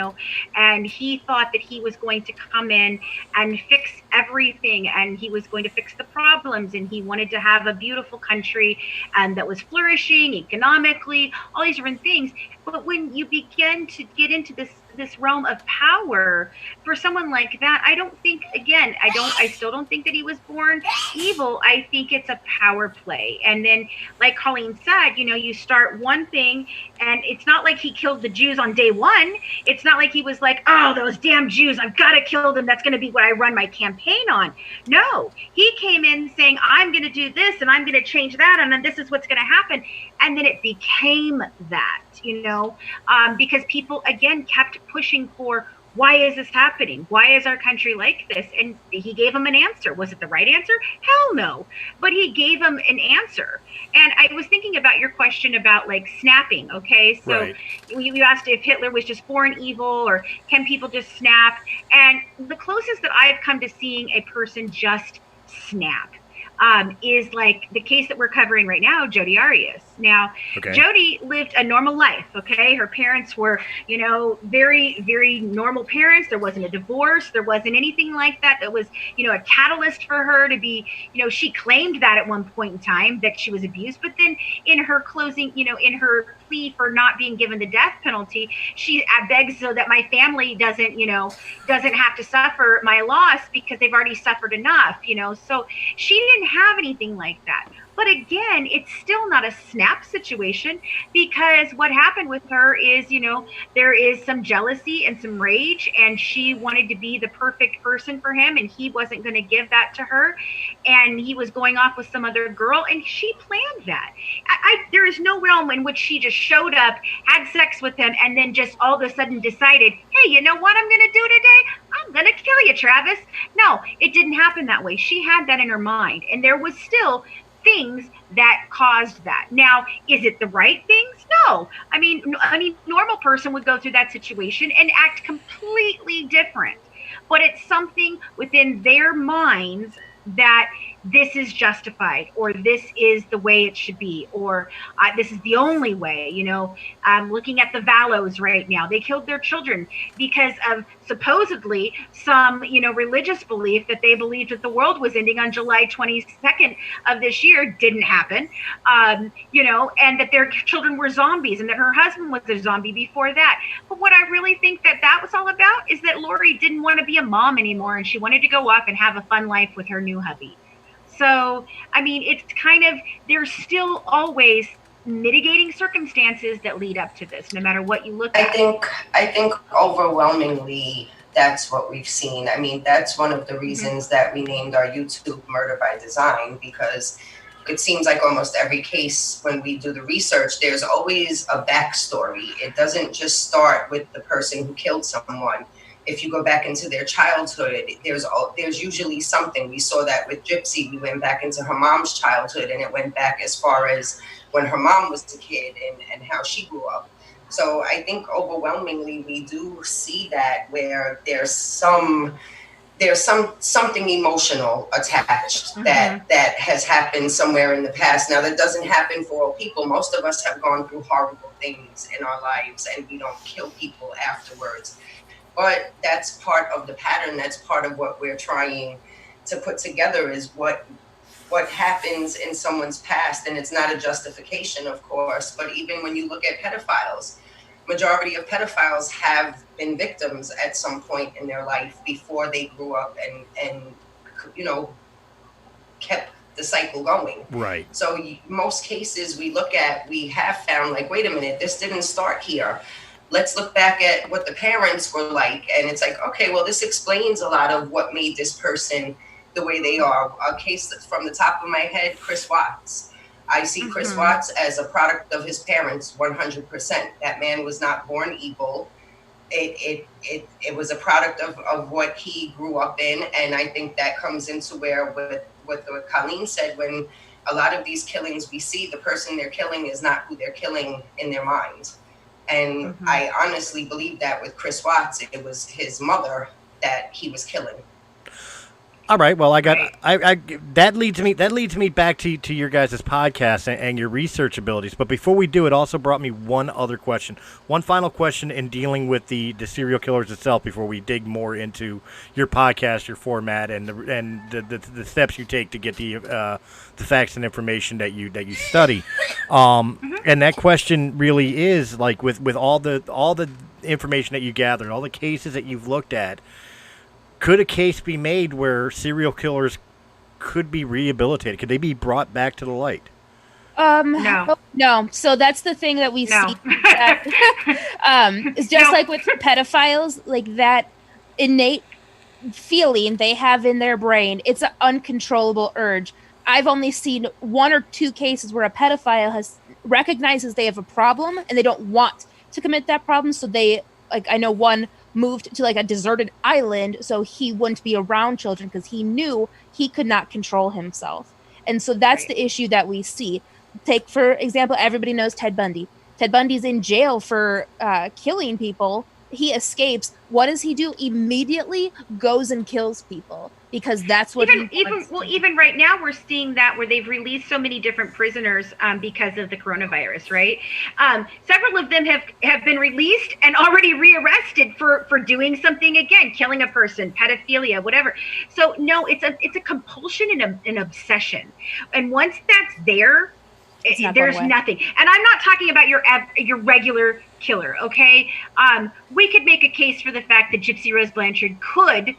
and he thought that he was going to come in and fix everything, and he was going to fix the problems, and he wanted to have a beautiful country and that was flourishing economically, all these different things. But when you begin to get into this realm of power, for someone like that, I don't think, again, I still don't think that he was born evil. I think it's a power play. And then, like Colleen said, you start one thing, and it's not like he killed the Jews on day one. It's not like he was like, oh, those damn Jews, I've got to kill them, that's going to be what I run my campaign on. No, he came in saying, I'm going to do this and I'm going to change that, and then this is what's going to happen. And then it became that, because people, again, kept pushing for, why is this happening? Why is our country like this? And he gave them an answer. Was it the right answer? Hell no. But he gave them an answer. And I was thinking about your question about like snapping. Okay. So right. You asked if Hitler was just born evil, or can people just snap? And the closest that I've come to seeing a person just snap is like the case that we're covering right now, Jodi Arias. Now, okay. Jodi lived a normal life, okay? Her parents were, very, very normal parents. There wasn't a divorce. There wasn't anything like that. That was, a catalyst for her to be, she claimed that at one point in time that she was abused. But then in her closing, in her plea for not being given the death penalty, she begs so that my family doesn't have to suffer my loss because they've already suffered enough, So she didn't have anything like that. But again, it's still not a snap situation, because what happened with her is, there is some jealousy and some rage, and she wanted to be the perfect person for him, and he wasn't going to give that to her. And he was going off with some other girl, and she planned that. There is no realm in which she just showed up, had sex with him, and then just all of a sudden decided, hey, you know what I'm going to do today? I'm going to kill you, Travis. No, it didn't happen that way. She had that in her mind, and there was still things that caused that. Now, is it the right things? No. I mean, normal person would go through that situation and act completely different. But it's something within their minds that this is justified, or this is the way it should be, or this is the only way. Looking at the Valos right now, they killed their children because of supposedly some religious belief that they believed that the world was ending on July 22nd of this year. Didn't happen. And that their children were zombies, and that her husband was a zombie before that. But what I really think that was all about is that Lori didn't want to be a mom anymore, and she wanted to go off and have a fun life with her new hubby. So, it's kind of, there's still always mitigating circumstances that lead up to this, no matter what you look at. I think overwhelmingly that's what we've seen. That's one of the reasons that we named our YouTube Murder by Design, because it seems like almost every case, when we do the research, there's always a backstory. It doesn't just start with the person who killed someone. If you go back into their childhood, there's usually something. We saw that with Gypsy. We went back into her mom's childhood, and it went back as far as when her mom was a kid and how she grew up. So I think overwhelmingly we do see that, where there's something emotional attached that has happened somewhere in the past. Now, that doesn't happen for all people. Most of us have gone through horrible things in our lives, and we don't kill people afterwards. But that's part of the pattern. That's part of what we're trying to put together, is what happens in someone's past. And it's not a justification, of course, but even when you look at pedophiles, majority of pedophiles have been victims at some point in their life before they grew up and kept the cycle going. Right. So most cases we look at, we have found, like, wait a minute, this didn't start here. Let's look back at what the parents were like. And it's like, okay, well, this explains a lot of what made this person the way they are. A case from the top of my head, Chris Watts. I see Chris Watts as a product of his parents, 100%. That man was not born evil. It was a product of what he grew up in. And I think that comes into where with what Colleen said, when a lot of these killings we see, the person they're killing is not who they're killing in their minds. And I honestly believe that with Chris Watts, it was his mother that he was killing. All right. Well, that leads me back to your guys' podcast and your research abilities. But before we do, it also brought me one other question, one final question in dealing with the serial killers itself. Before we dig more into your podcast, your format, and the steps you take to get the facts and information that you study. And that question really is like with all the information that you gathered, all the cases that you've looked at. Could a case be made where serial killers could be rehabilitated? Could they be brought back to the light? No. So that's the thing that we see. It's just like with pedophiles, like that innate feeling they have in their brain. It's an uncontrollable urge. I've only seen 1 or 2 cases where a pedophile recognizes they have a problem and they don't want to commit that problem. So they, like, I know one moved to like a deserted island so he wouldn't be around children because he knew he could not control himself. And so that's the issue that we see. Take, for example, everybody knows Ted Bundy. Ted Bundy's in jail for killing people. He escapes. What does he do? Immediately goes and kills people because that's what even right now we're seeing that where they've released so many different prisoners because of the coronavirus, right? Several of them have been released and already rearrested for doing something again, killing a person, pedophilia, whatever. So no, it's a compulsion and an obsession, and once that's there, there's nothing. And I'm not talking about your regular killer, okay? We could make a case for the fact that Gypsy Rose Blanchard could,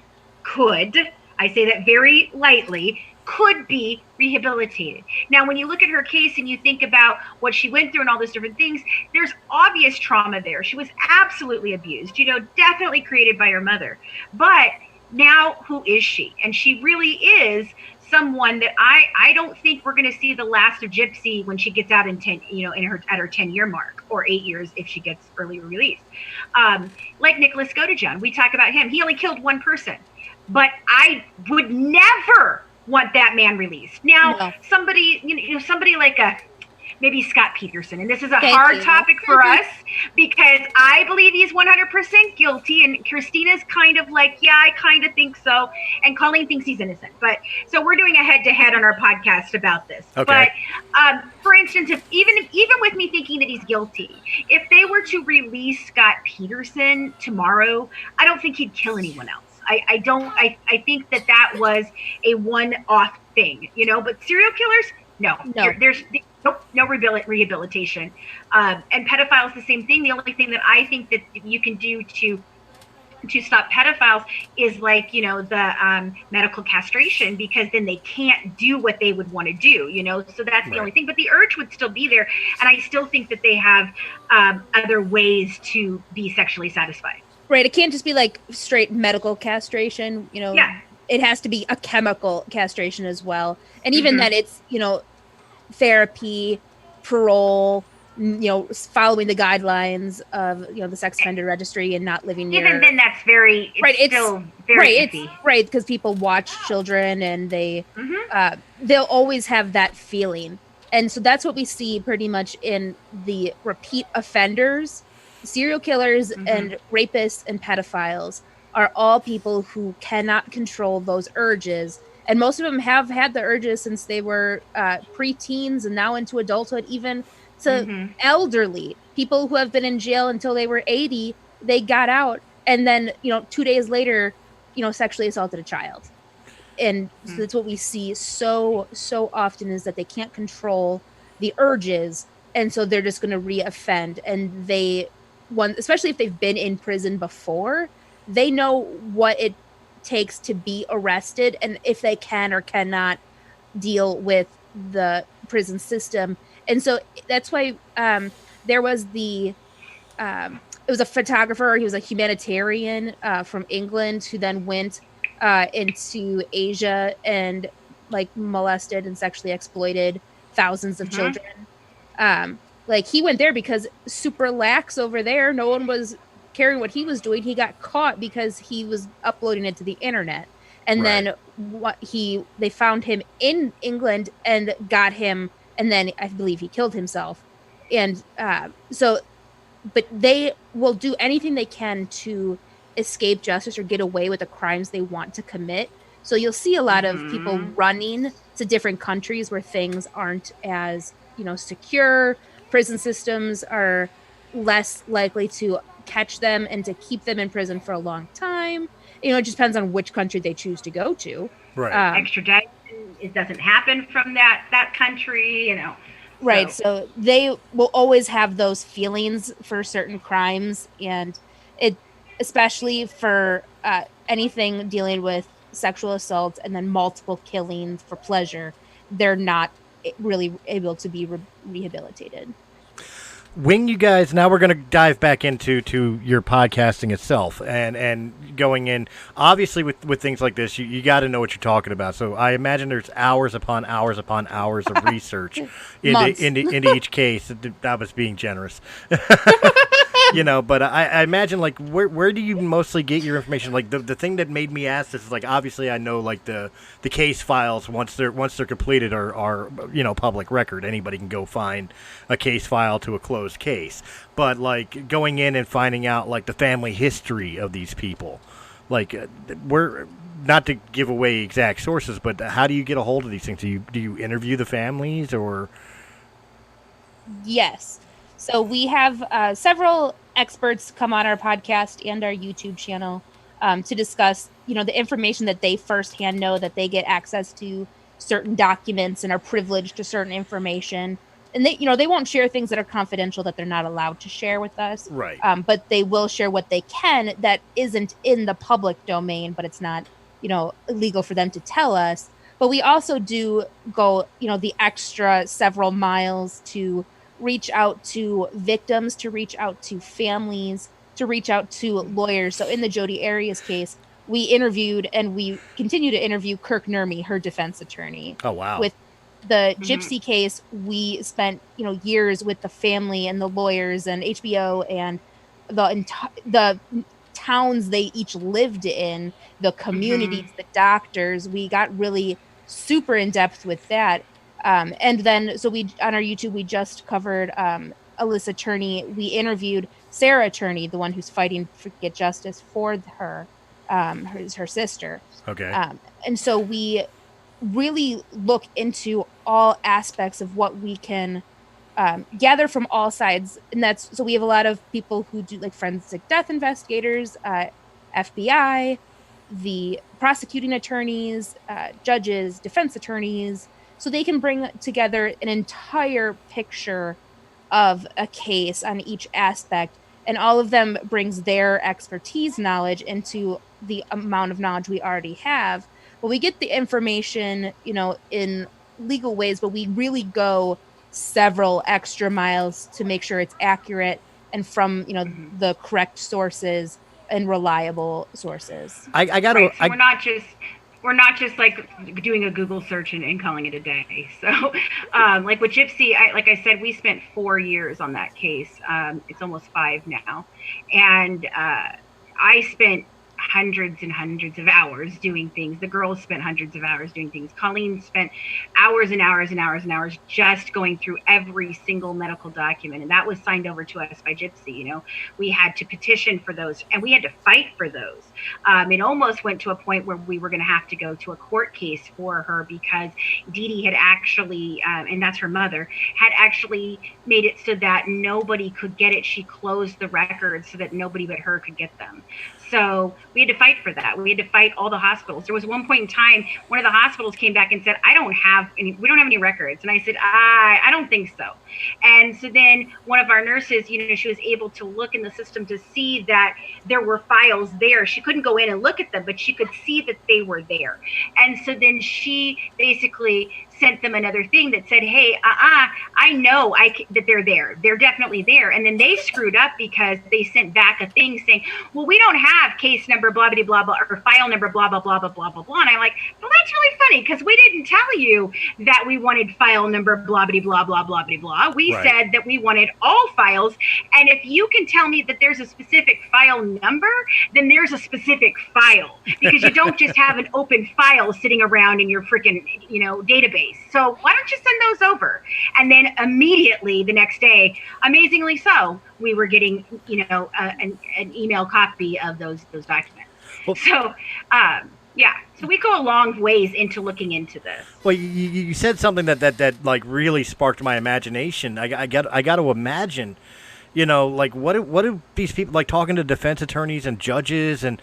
I say that very lightly, could be rehabilitated. Now, when you look at her case and you think about what she went through and all those different things, there's obvious trauma there. She was absolutely abused, definitely created by her mother. But now, who is she? And she really is someone that I don't think we're going to see the last of Gypsy when she gets out in 10, at her 10-year mark, or 8 years if she gets early release. Like Nicholas Godejohn, we talk about him. He only killed one person, but I would never want that man released. Now, somebody like maybe Scott Peterson, and this is a hard topic for us because I believe he's 100% guilty, and Christina's kind of like, yeah, I kind of think so, and Colleen thinks he's innocent. But so we're doing a head-to-head on our podcast about this. Okay. But for instance, if even with me thinking that he's guilty, if they were to release Scott Peterson tomorrow, I don't think he'd kill anyone else. I think that was a one-off thing, but serial killers, no. There's no rehabilitation. And pedophiles, the same thing. The only thing that I think that you can do to stop pedophiles is like, the medical castration, because then they can't do what they would want to do, so that's the only thing. But the urge would still be there. And I still think that they have other ways to be sexually satisfied. Right. It can't just be like straight medical castration, It has to be a chemical castration as well. And even then it's, therapy, parole, following the guidelines of, the sex offender registry and not living near. Even then that's still very iffy. Right. Because people watch children and they'll always have that feeling. And so that's what we see pretty much in the repeat offenders. Serial killers and rapists and pedophiles are all people who cannot control those urges. And most of them have had the urges since they were preteens and now into adulthood, even to elderly people who have been in jail until they were 80. They got out and then, 2 days later, sexually assaulted a child. And so that's what we see so often, is that they can't control the urges. And so they're just going to re-offend. And especially if they've been in prison before, they know what it takes to be arrested and if they can or cannot deal with the prison system. And so that's why there was it was a photographer, he was a humanitarian from England who then went into Asia and like molested and sexually exploited thousands of children. Like he went there because super lax over there. No one was caring what he was doing. He got caught because he was uploading it to the internet. And then they found him in England and got him. And then I believe he killed himself. And so but they will do anything they can to escape justice or get away with the crimes they want to commit. So you'll see a lot of people running to different countries where things aren't as, secure. Prison systems are less likely to catch them and to keep them in prison for a long time. It just depends on which country they choose to go to. Right. Extradition, it doesn't happen from that country, Right. So they will always have those feelings for certain crimes, and it, especially for anything dealing with sexual assault and then multiple killings for pleasure, they're not really able to be rehabilitated. When you guys, now we're going to dive back into your podcasting itself and going in, obviously with things like this, you got to know what you're talking about. So I imagine there's hours upon hours upon hours of research into each case. That was being generous. But I imagine, like, where do you mostly get your information? Like, the thing that made me ask this is, like, obviously I know, like, the case files, once they're completed, are public record. Anybody can go find a case file to a closed case. But, like, going in and finding out, like, the family history of these people, like, we're not to give away exact sources, but how do you get a hold of these things? Do you interview the families, or? Yes. So we have several experts come on our podcast and our YouTube channel to discuss, the information that they firsthand know, that they get access to certain documents and are privileged to certain information. And they won't share things that are confidential that they're not allowed to share with us. Right. But they will share what they can that isn't in the public domain, but it's not, illegal for them to tell us. But we also do go, the extra several miles to reach out to victims, to reach out to families, to reach out to lawyers. So in the Jodi Arias case, we interviewed and we continue to interview Kirk Nurmi, her defense attorney. Oh, wow. With the Gypsy case, we spent, years with the family and the lawyers and HBO and the towns they each lived in, the communities, the doctors. We got really super in depth with that. And then, so we, on our YouTube, we just covered Alyssa Turney. We interviewed Sarah Turney, the one who's fighting to get justice for her sister. Okay. And so we really look into all aspects of what we can gather from all sides. And so we have a lot of people who do, like, forensic death investigators, FBI, the prosecuting attorneys, judges, defense attorneys, so they can bring together an entire picture of a case on each aspect, and all of them brings their expertise knowledge into the amount of knowledge we already have. But we get the information, in legal ways, but we really go several extra miles to make sure it's accurate and from, the correct sources and reliable sources. I got to. Right, so we're not just like doing a Google search and calling it a day. So, like with Gypsy, like I said, we spent 4 years on that case. It's almost 5 now, and I spent hundreds and hundreds of hours doing things. The girls spent hundreds of hours doing things. Colleen spent hours and hours and hours and hours just going through every single medical document, and that was signed over to us by Gypsy. We had to petition for those, and we had to fight for those. It almost went to a point where we were going to have to go to a court case for her because Dee Dee had actually, and that's her mother, had actually made it so that nobody could get it. She closed the records so that nobody but her could get them. So we had to fight for that. We had to fight all the hospitals. There was one point in time, one of the hospitals came back and said, we don't have any records. And I said, I don't think so. And so then one of our nurses, she was able to look in the system to see that there were files there. She couldn't go in and look at them, but she could see that they were there. And so then she basically sent them another thing that said, hey, I know that they're there. They're definitely there. And then they screwed up because they sent back a thing saying, well, we don't have case number blah, blah, blah, blah, or file number blah, blah, blah, blah, blah, blah, blah. And I'm like, well, that's really funny because we didn't tell you that we wanted file number blah, blah, blah, blah, blah, blah, blah. We said that we wanted all files. And if you can tell me that there's a specific file number, then there's a specific file, because you don't just have an open file sitting around in your freaking, database. So why don't you send those over? And then immediately the next day, amazingly so, we were getting, an email copy of those documents. Well, so, yeah, so we go a long ways into looking into this. Well, you said something that like really sparked my imagination. I got to imagine, like what do these people, like talking to defense attorneys and judges and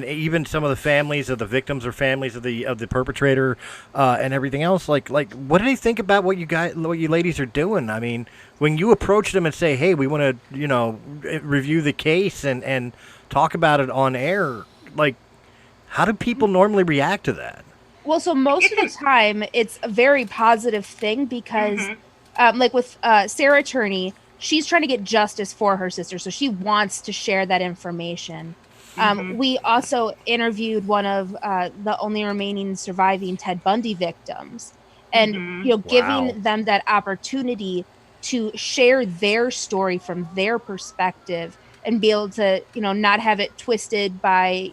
even some of the families of the victims or families of the perpetrator and everything else. Like what do they think about what you ladies are doing? I mean, when you approach them and say, hey, we want to review the case and talk about it on air, like, how do people normally react to that? Well, so most of the time, it's a very positive thing because, like with Sarah Turney, she's trying to get justice for her sister, so she wants to share that information. We also interviewed one of the only remaining surviving Ted Bundy victims, and giving them that opportunity to share their story from their perspective and be able to, not have it twisted by,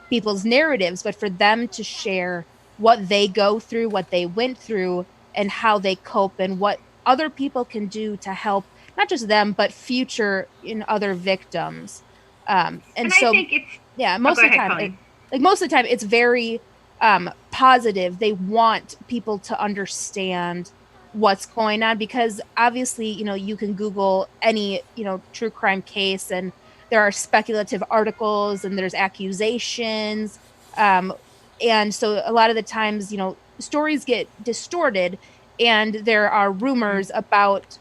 people's narratives, but for them to share what they go through, what they went through, and how they cope, and what other people can do to help not just them but future other victims. And so I think it's most of the time, most of the time it's very positive. They want people to understand what's going on, because obviously you can Google any true crime case and there are speculative articles and there's accusations. And so a lot of the times, stories get distorted and there are rumors about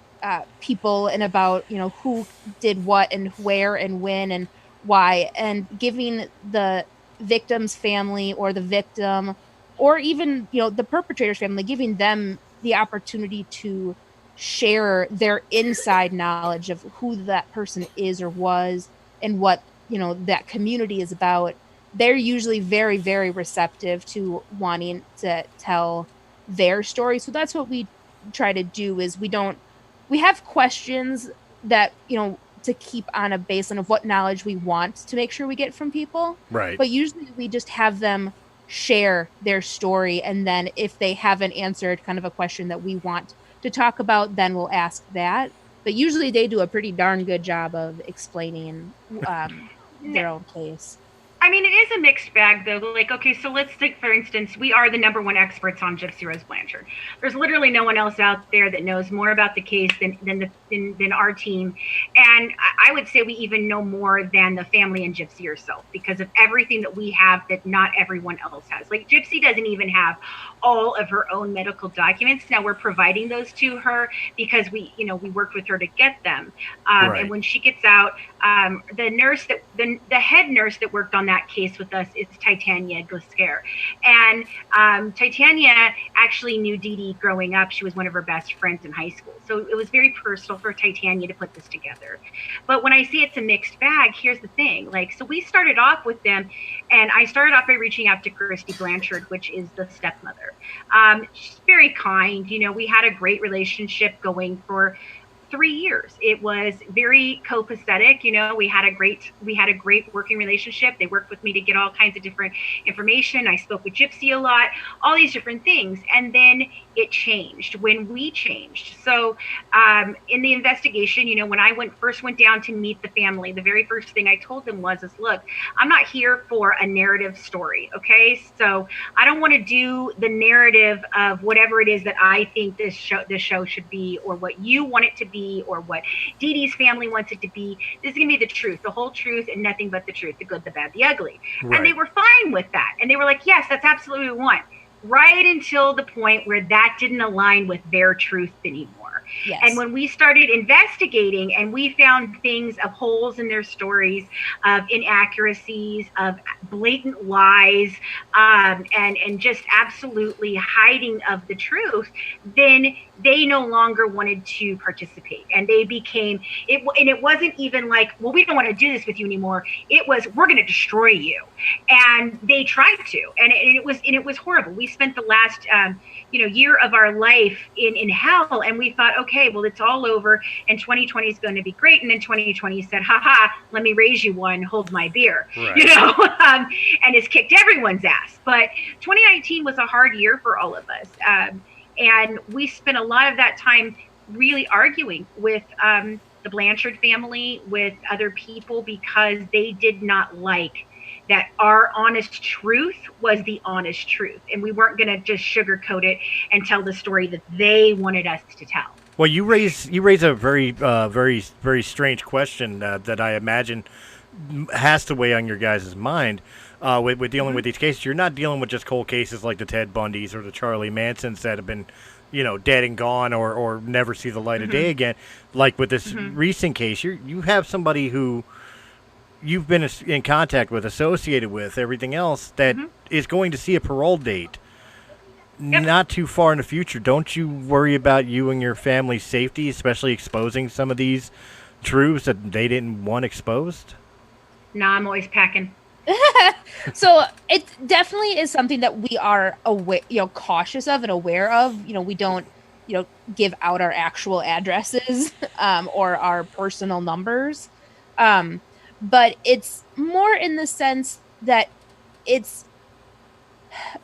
people and about, who did what and where and when and why. And giving the victim's family or the victim or even, the perpetrator's family, giving them the opportunity to share their inside knowledge of who that person is or was and what that community is about. They're usually very, very receptive to wanting to tell their story. So that's what we try to do. Is we have questions that to keep on a baseline of what knowledge we want to make sure we get from people, right? But usually we just have them share their story, and then if they haven't answered kind of a question that we want to talk about, then we'll ask that. But usually they do a pretty darn good job of explaining their own case. I mean, it is a mixed bag, though. Like, okay, so let's take, for instance, we are the #1 experts on Gypsy Rose Blanchard. There's literally no one else out there that knows more about the case than our team. And I would say we even know more than the family and Gypsy herself, because of everything that we have that not everyone else has. Like, Gypsy doesn't even have all of her own medical documents. Now we're providing those to her because we worked with her to get them. Right. And when she gets out, the head nurse that worked on that case with us is Titania Glasquer. And Titania actually knew Dee Dee growing up. She was one of her best friends in high school. So it was very personal for Titania to put this together. But when I say it's a mixed bag, here's the thing. Like, so we started off with them, and I started off by reaching out to Christy Blanchard, which is the stepmother. She's very kind. We had a great relationship going for 3 years. It was very copacetic. We had a great working relationship. They worked with me to get all kinds of different information. I spoke with Gypsy a lot, all these different things. And then it changed when we changed. So in the investigation, when I first went down to meet the family, the very first thing I told them was, look, I'm not here for a narrative story. Okay. So I don't want to do the narrative of whatever it is that I think this show should be, or what you want it to be, or what Dee Dee's family wants it to be. This is going to be the truth, the whole truth, and nothing but the truth, the good, the bad, the ugly. Right. And they were fine with that. And they were like, yes, that's absolutely what we want. Right until the point where that didn't align with their truth anymore. Yes. And when we started investigating and we found things of holes in their stories, of inaccuracies, of blatant lies, and just absolutely hiding of the truth, then they no longer wanted to participate. And they became, it wasn't even like, well, we don't want to do this with you anymore. It was, we're going to destroy you. And they tried to, and it was horrible. We spent the last, year of our life in hell, and we thought, okay, well, it's all over, and 2020 is going to be great. And then 2020 said, haha, let me raise you one, hold my beer, right. And it's kicked everyone's ass. But 2019 was a hard year for all of us. And we spent a lot of that time really arguing with the Blanchard family with other people because they did not like that our honest truth was the honest truth, and we weren't going to just sugarcoat it and tell the story that they wanted us to tell. Well, you raise a very strange question that I imagine has to weigh on your guys' mind with dealing with these cases. You're not dealing with just cold cases like the Ted Bundys or the Charlie Mansons that have been, dead and gone or never see the light of day again. Like with this recent case, you have somebody who you've been in contact with, associated with, everything else that is going to see a parole date not too far in the future. Don't you worry about you and your family's safety, especially exposing some of these truths that they didn't want exposed? No, I'm always packing. So it definitely is something that we are aware, cautious of and aware of. We don't, give out our actual addresses or our personal numbers. But it's more in the sense that it's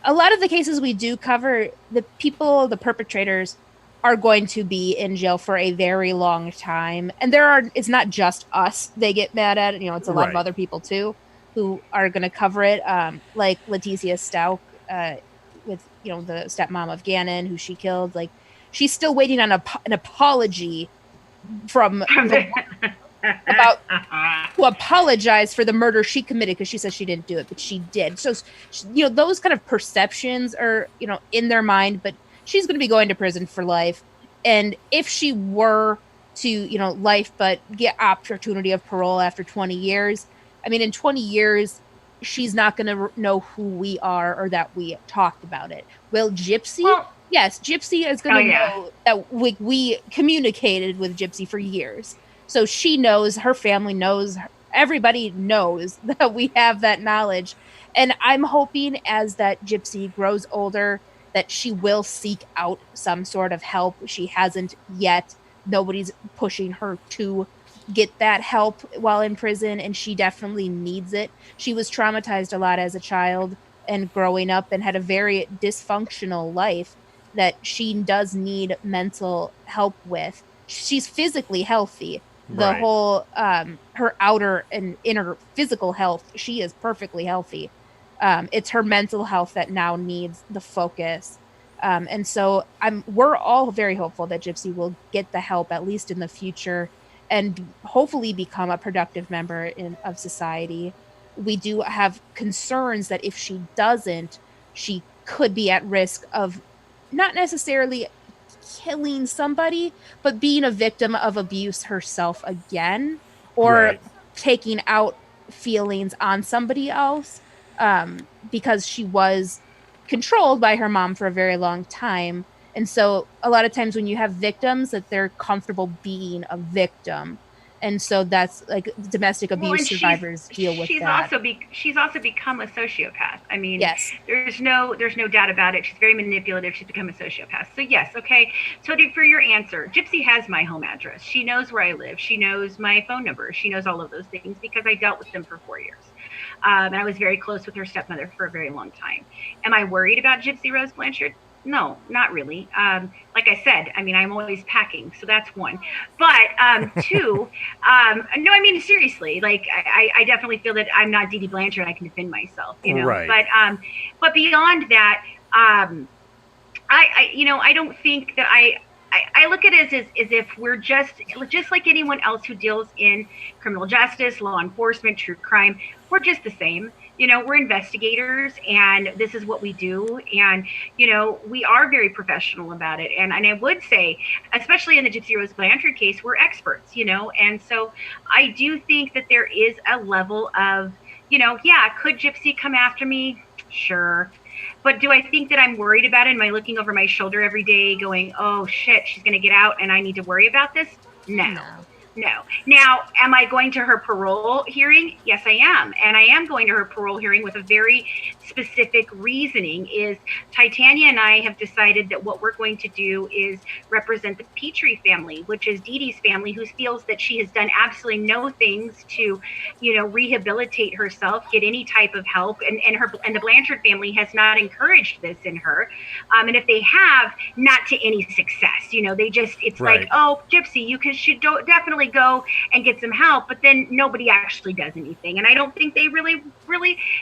a lot of the cases we do cover, the perpetrators are going to be in jail for a very long time. And it's not just us they get mad at, it's a lot of other people too who are going to cover it. Like Leticia Stout with, the stepmom of Gannon who she killed. Like, she's still waiting on an apology from about to apologize for the murder she committed, because she says she didn't do it, but she did. So, those kind of perceptions are, in their mind, but she's going to be going to prison for life. And if she were to, life, but get opportunity of parole after 20 years, I mean, in 20 years, she's not going to know who we are or that we talked about it. Will Gypsy? Well, yes, Gypsy is going to know that we communicated with Gypsy for years. So she knows, her family knows, everybody knows that we have that knowledge. And I'm hoping as that Gypsy grows older that she will seek out some sort of help. She hasn't yet. Nobody's pushing her to get that help while in prison, and she definitely needs it. She was traumatized a lot as a child and growing up and had a very dysfunctional life that she does need mental help with. She's physically healthy. The whole her outer and inner physical health, she is perfectly healthy. It's her mental health that now needs the focus. And so we're all very hopeful that Gypsy will get the help, at least in the future, and hopefully become a productive member of society. We do have concerns that if she doesn't, she could be at risk of not necessarily killing somebody, but being a victim of abuse herself again, or taking out feelings on somebody else, because she was controlled by her mom for a very long time. And so a lot of times when you have victims, that they're comfortable being a victim. And so that's like domestic abuse survivors deal with that. She's also become a sociopath. I mean, yes, there's no doubt about it. She's very manipulative. She's become a sociopath. So yes, okay. So for your answer, Gypsy has my home address. She knows where I live. She knows my phone number. She knows all of those things because I dealt with them for 4 years. And I was very close with her stepmother for a very long time. Am I worried about Gypsy Rose Blanchard? No, not really. Like I said, I mean, I'm always packing, so that's one. But two, no, I mean, seriously, like I definitely feel that I'm not Dee Dee Blanchard. I can defend myself, Right. But beyond that, I don't think that I look at it as if we're just like anyone else who deals in criminal justice, law enforcement, true crime. We're just the same. We're investigators, and this is what we do. And, we are very professional about it. And I would say, especially in the Gypsy Rose Blanchard case, we're experts, and so I do think that there is a level of, could Gypsy come after me? Sure. But do I think that I'm worried about it? Am I looking over my shoulder every day going, oh shit, she's going to get out and I need to worry about this? No. Now, am I going to her parole hearing? Yes, I am. And I am going to her parole hearing with a very specific reasoning is Titania and I have decided that what we're going to do is represent the Petrie family, which is Dee Dee's family, who feels that she has done absolutely no things to, rehabilitate herself, get any type of help, and the Blanchard family has not encouraged this in her, and if they have, not to any success. It's Right. like, oh, Gypsy, should definitely go and get some help, but then nobody actually does anything, and I don't think they really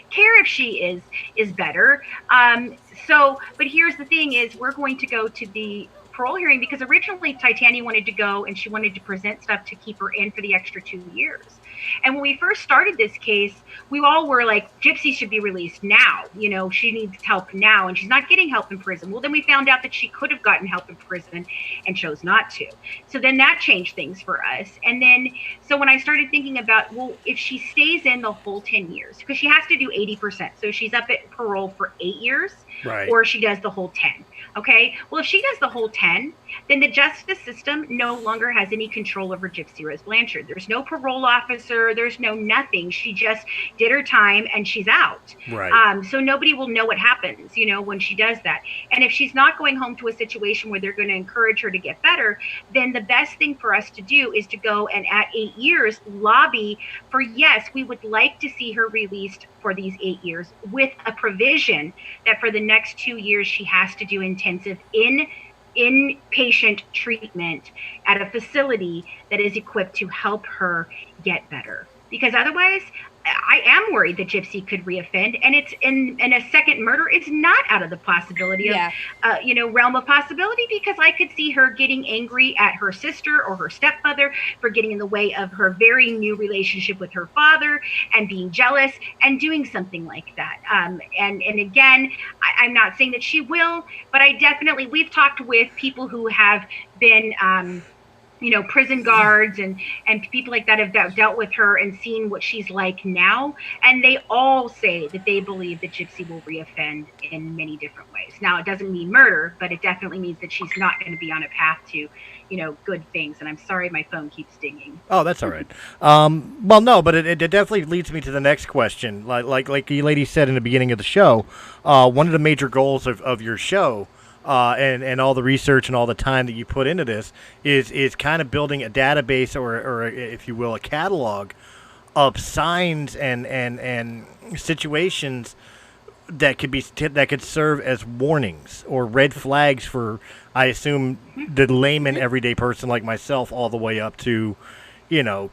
care if she is better. But here's the thing: is we're going to go to the parole hearing because originally Titania wanted to go and she wanted to present stuff to keep her in for the extra 2 years. And when we first started this case, we all were like, Gypsy should be released now. She needs help now, and she's not getting help in prison. Well, then we found out that she could have gotten help in prison and chose not to. So then that changed things for us. And then, so when I started thinking about, well, if she stays in the whole 10 years, because she has to do 80%. So she's up at parole for 8 years, Right. or she does the whole 10. Okay, well, if she does the whole 10, then the justice system no longer has any control over Gypsy Rose Blanchard. There's no parole officer. There's no nothing. She just did her time and she's out. Right. So nobody will know what happens, when she does that. And if she's not going home to a situation where they're going to encourage her to get better, then the best thing for us to do is to go and at 8 years lobby for, yes, we would like to see her released for these 8 years with a provision that for the next 2 years she has to do intensive inpatient treatment at a facility that is equipped to help her get better. Because otherwise, I am worried that Gypsy could reoffend, and it's in a second murder. It's not out of the possibility of, realm of possibility, because I could see her getting angry at her sister or her stepmother for getting in the way of her very new relationship with her father and being jealous and doing something like that. And again, I'm not saying that she will, but we've talked with people who have been, prison guards and people like that have dealt with her and seen what she's like now. And they all say that they believe that Gypsy will reoffend in many different ways. Now, it doesn't mean murder, but it definitely means that she's not going to be on a path to, good things. And I'm sorry, my phone keeps dinging. Oh, that's all right. Well, no, but it definitely leads me to the next question. Like you lady said in the beginning of the show, one of the major goals of your show, and all the research and all the time that you put into this is kind of building a database or if you will, a catalog of signs and situations that could serve as warnings or red flags for, I assume, the layman everyday person like myself, all the way up to,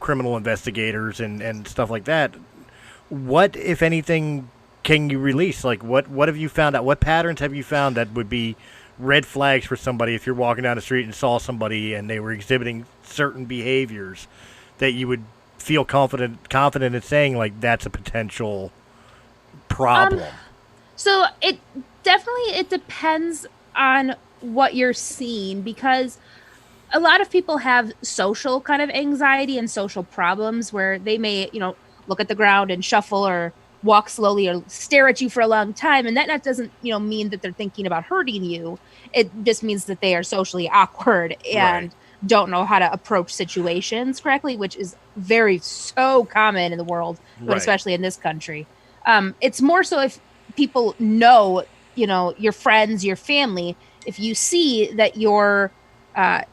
criminal investigators and stuff like that. What, if anything, can you release? Like, what have you found out? What patterns have you found that would be red flags for somebody if you're walking down the street and saw somebody and they were exhibiting certain behaviors that you would feel confident in saying, like, that's a potential problem? So it depends on what you're seeing, because a lot of people have social kind of anxiety and social problems where they may, look at the ground and shuffle or walk slowly or stare at you for a long time. And that doesn't, mean that they're thinking about hurting you. It just means that they are socially awkward and don't know how to approach situations correctly, which is so common in the world, but especially in this country. It's more so if people know, your friends, your family, if you see that you're 8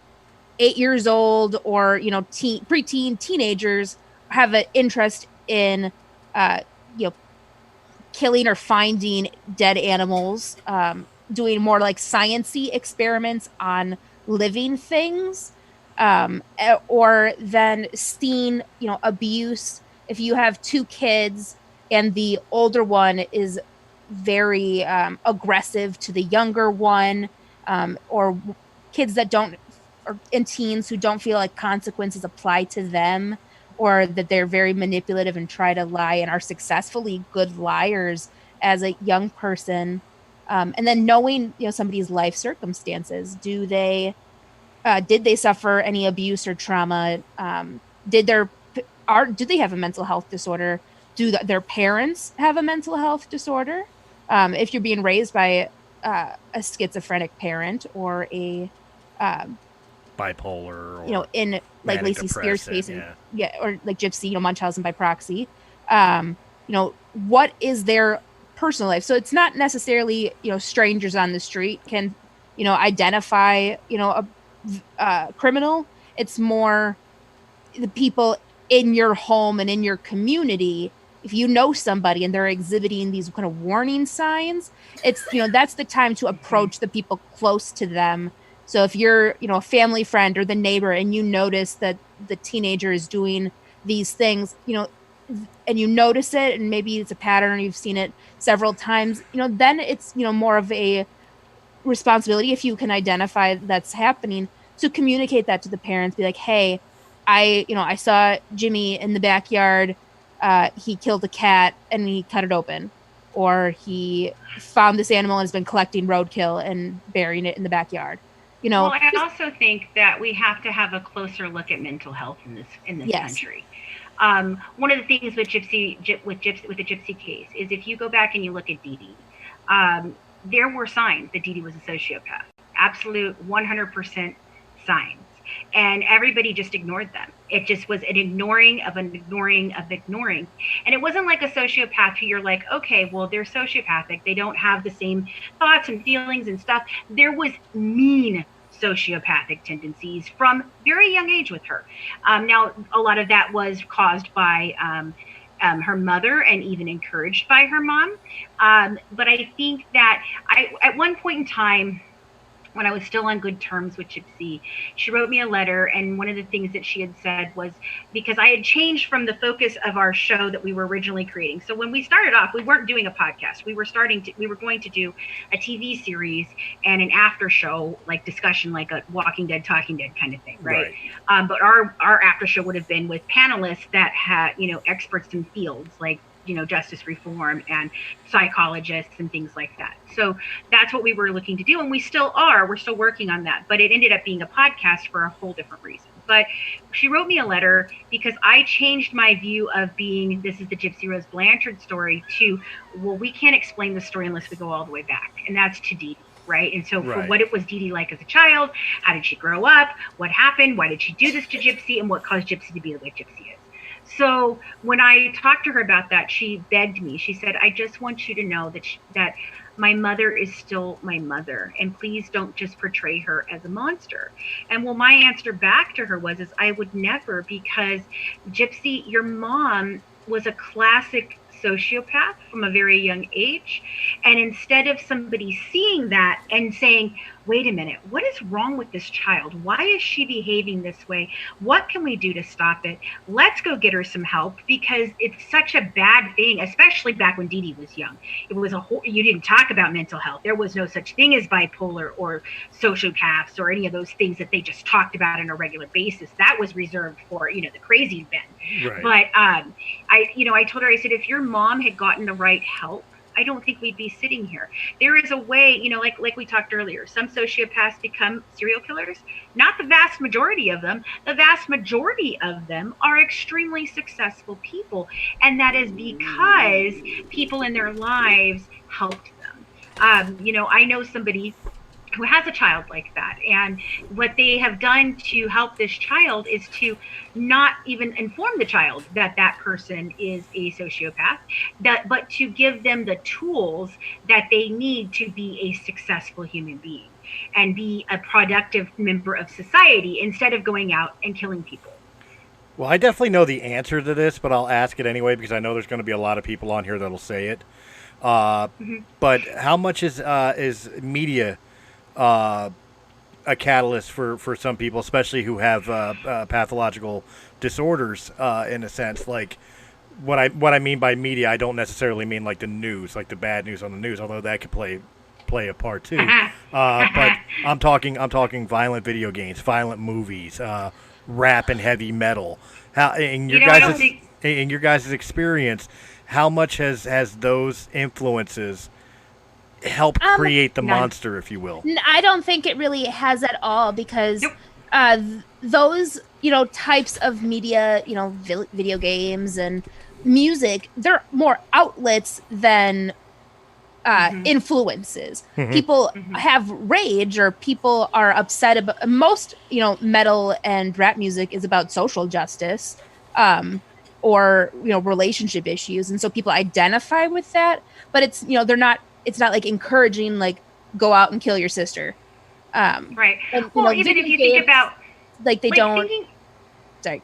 years old or, preteen teenagers have an interest in, killing or finding dead animals, doing more like science-y experiments on living things, or then seeing, abuse. If you have 2 kids and the older one is very aggressive to the younger one, or kids that and teens who don't feel like consequences apply to them, or that they're very manipulative and try to lie and are successfully good liars as a young person. And then knowing, somebody's life circumstances. Did they suffer any abuse or trauma? Do they have a mental health disorder? Do their parents have a mental health disorder? If you're being raised by a schizophrenic parent or a bipolar, or in like Lacey Spears' case, or like Gypsy, Munchausen by proxy. What is their personal life. So it's not necessarily, strangers on the street can, identify, a criminal. It's more the people in your home and in your community. If you know somebody and they're exhibiting these kind of warning signs, it's, that's the time to approach the people close to them. So if you're, a family friend or the neighbor and you notice that the teenager is doing these things, and you notice it and maybe it's a pattern or you've seen it several times, then it's, more of a responsibility, if you can identify that's happening, to communicate that to the parents. Be like, hey, I saw Jimmy in the backyard. He killed a cat and he cut it open, or he found this animal and has been collecting roadkill and burying it in the backyard. Well, I also think that we have to have a closer look at mental health in this Yes. country. One of the things with the Gypsy case is, if you go back and you look at Dee Dee, there were signs that Dee Dee was a sociopath, absolute 100% signs, and everybody just ignored them. It just was an ignoring, and it wasn't like a sociopath who you're like, okay, well, they're sociopathic, they don't have the same thoughts and feelings and stuff. There was mean sociopathic tendencies from very young age with her. Now, a lot of that was caused by her mother and even encouraged by her mom. But I think that at one point in time, when I was still on good terms with Gypsy, she wrote me a letter, and one of the things that she had said was, because I had changed from the focus of our show that we were originally creating. So when we started off, we weren't doing a podcast. We were going to do a TV series and an after show, like discussion, like a Walking Dead, Talking Dead kind of thing, right? But our after show would have been with panelists that had, experts in fields like, justice reform and psychologists and things like that. So that's what we were looking to do. And we still are. We're still working on that. But it ended up being a podcast for a whole different reason. But she wrote me a letter because I changed my view of being, this is the Gypsy Rose Blanchard story, to, well, we can't explain the story unless we go all the way back. And that's to Dee Dee. Right. And so for what it was Dee Dee like as a child, how did she grow up? What happened? Why did she do this to Gypsy? And what caused Gypsy to be the way Gypsy is? So when I talked to her about that, she begged me. She said, I just want you to know that my mother is still my mother, and please don't just portray her as a monster. And well, my answer back to her was, I would never, because Gypsy, your mom was a classic sociopath from a very young age. And instead of somebody seeing that and saying, wait a minute, what is wrong with this child? Why is she behaving this way? What can we do to stop it? Let's go get her some help, because it's such a bad thing, especially back when Dee Dee was young. It was you didn't talk about mental health. There was no such thing as bipolar or sociopaths or any of those things that they just talked about on a regular basis. That was reserved for, the crazy Ben. Right. But I told her, I said, if your mom had gotten the right help, I don't think we'd be sitting here. There is a way, like we talked earlier, some sociopaths become serial killers. Not the vast majority of them. The vast majority of them are extremely successful people. And that is because people in their lives helped them. I know somebody who has a child like that, and what they have done to help this child is to not even inform the child that that person is a sociopath, but to give them the tools that they need to be a successful human being and be a productive member of society, instead of going out and killing people. Well, I definitely know the answer to this, but I'll ask it anyway, because I know there's going to be a lot of people on here that'll say it. But how much is media a catalyst for some people, especially who have pathological disorders, in a sense? Like, what I mean by media, I don't necessarily mean like the news, like the bad news on the news, although that could play a part too. But I'm talking violent video games, violent movies, rap and heavy metal. How in your guys' experience, how much has those influences help create the monster, if you will? I don't think it really has at all, because those types of media, video games and music, they're more outlets than influences. People have rage, or people are upset about most metal and rap music is about social justice. or, relationship issues. And so people identify with that, but it's, it's not like encouraging, like, go out and kill your sister. Right. And, well, even if you think about, like, they don't.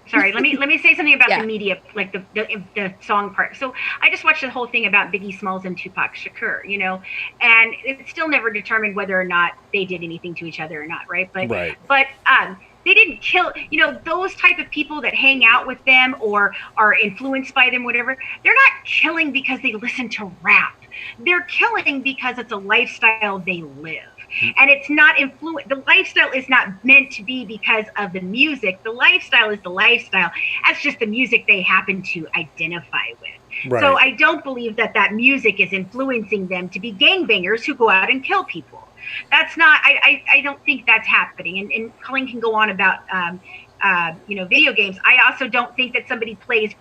Sorry. Let me say something about Yeah. the media, like the song part. So I just watched the whole thing about Biggie Smalls and Tupac Shakur, and it's still never determined whether or not they did anything to each other or not, right? But they didn't kill, those type of people that hang out with them or are influenced by them, whatever. They're not killing because they listen to rap. They're killing because it's a lifestyle they live. And it's not the lifestyle is not meant to be because of the music. The lifestyle is the lifestyle. That's just the music they happen to identify with. Right. So I don't believe that music is influencing them to be gangbangers who go out and kill people. That's not, I don't think that's happening. And Colleen can go on about, video games. I also don't think that somebody plays,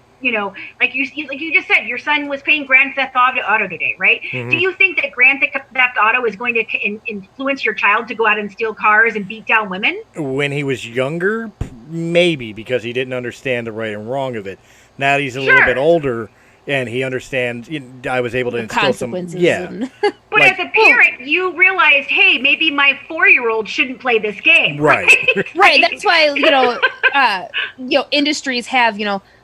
like you just said, your son was playing Grand Theft Auto today, right? Mm-hmm. Do you think that Grand Theft Auto is going to influence your child to go out and steal cars and beat down women? When he was younger, maybe, because he didn't understand the right and wrong of it. Now that he's a little bit older and he understands, I was able to instill some. Yeah. But as a parent, you realized, hey, maybe my 4-year-old shouldn't play this game. Right. Right. That's why, industries have,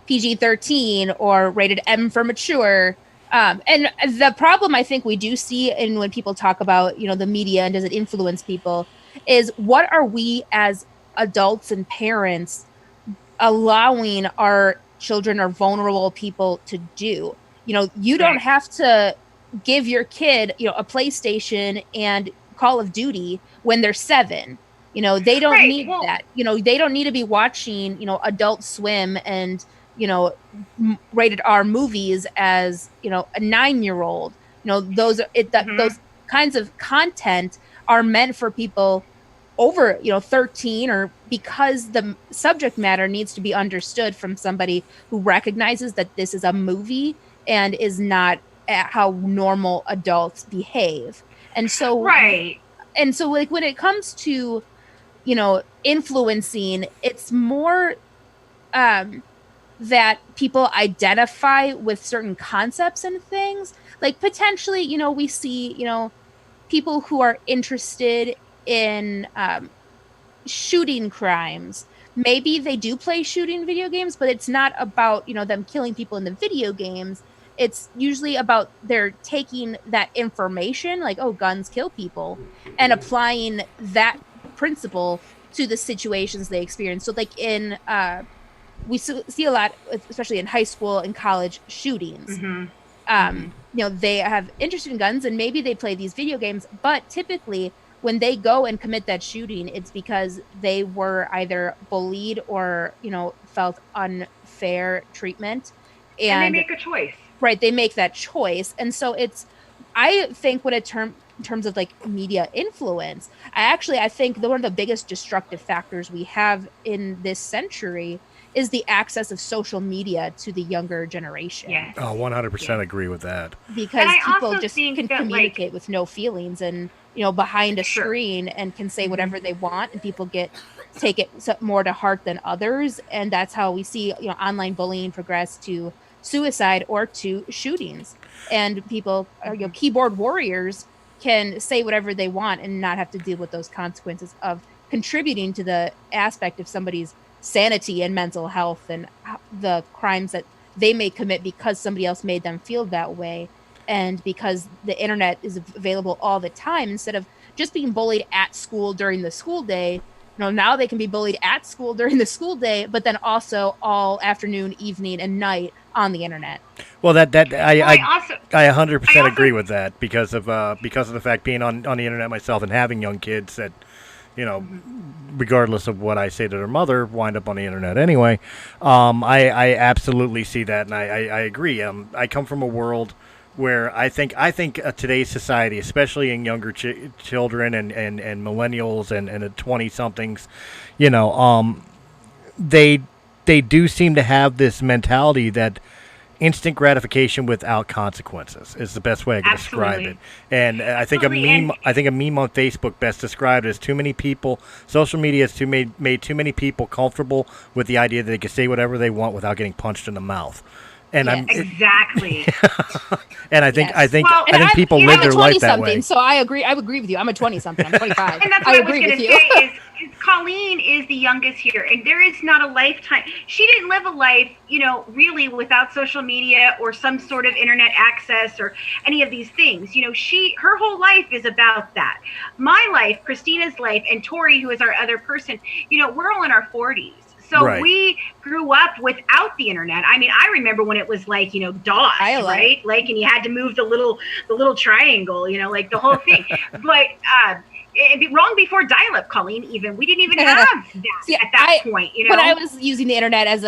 PG-13 or rated M for mature. And the problem I think we do see in when people talk about, the media and does it influence people is what are we as adults and parents allowing our children or vulnerable people to do? You don't have to give your kid, a PlayStation and Call of Duty when they're 7. They don't need that. They don't need to be watching, Adult Swim and, rated R movies as, a 9-year-old. Those kinds of content are meant for people over, 13, or because the subject matter needs to be understood from somebody who recognizes that this is a movie and is not how normal adults behave. And so, like, when it comes to, influencing, it's more, that people identify with certain concepts and things. Like, potentially, we see, people who are interested in shooting crimes. Maybe they do play shooting video games, but it's not about, them killing people in the video games. It's usually about they're taking that information, like, oh, guns kill people, and applying that principle to the situations they experience. So, like, in we see a lot, especially in high school and college shootings. They have interest in guns and maybe they play these video games, but typically when they go and commit that shooting, it's because they were either bullied or, felt unfair treatment. And they make a choice. Right. They make that choice. And so I think in terms of like media influence, I think one of the biggest destructive factors we have in this century is the access of social media to the younger generation. Yes. Oh, 100% agree with that. Because people just can communicate with no feelings and, behind a screen and can say whatever they want, and people take it more to heart than others. And that's how we see, online bullying progress to suicide or to shootings. And people, keyboard warriors can say whatever they want and not have to deal with those consequences of contributing to the aspect of somebody's sanity and mental health and the crimes that they may commit because somebody else made them feel that way, and because the internet is available all the time. Instead of just being bullied at school during the school day, now they can be bullied at school during the school day, but then also all afternoon, evening, and night on the internet. Well, I 100% agree with that because of the fact being on the internet myself and having young kids that, regardless of what I say to their mother, wind up on the internet anyway. I absolutely see that, and I agree. I come from a world where I think today's society, especially in younger children and millennials and the 20-somethings, they do seem to have this mentality that instant gratification without consequences is the best way I can describe it. And I think a meme on Facebook best described as too many people. Social media has made too many people comfortable with the idea that they can say whatever they want without getting punched in the mouth. And exactly. And I think Well, I think people live their life that way. So I agree. I would agree with you. I'm a 20-something. I'm 25. And that's what I was going to say is Colleen is the youngest here, and there is not a lifetime. She didn't live a life, really without social media or some sort of internet access or any of these things. Her whole life is about that. My life, Christina's life, and Tori, who is our other person, we're all in our 40s. So we grew up without the internet. I mean, I remember when it was like, DOS, right? Like, and you had to move the little triangle, like the whole thing. But long before dial-up, Colleen, even we didn't even have that at that point. When I was using the internet as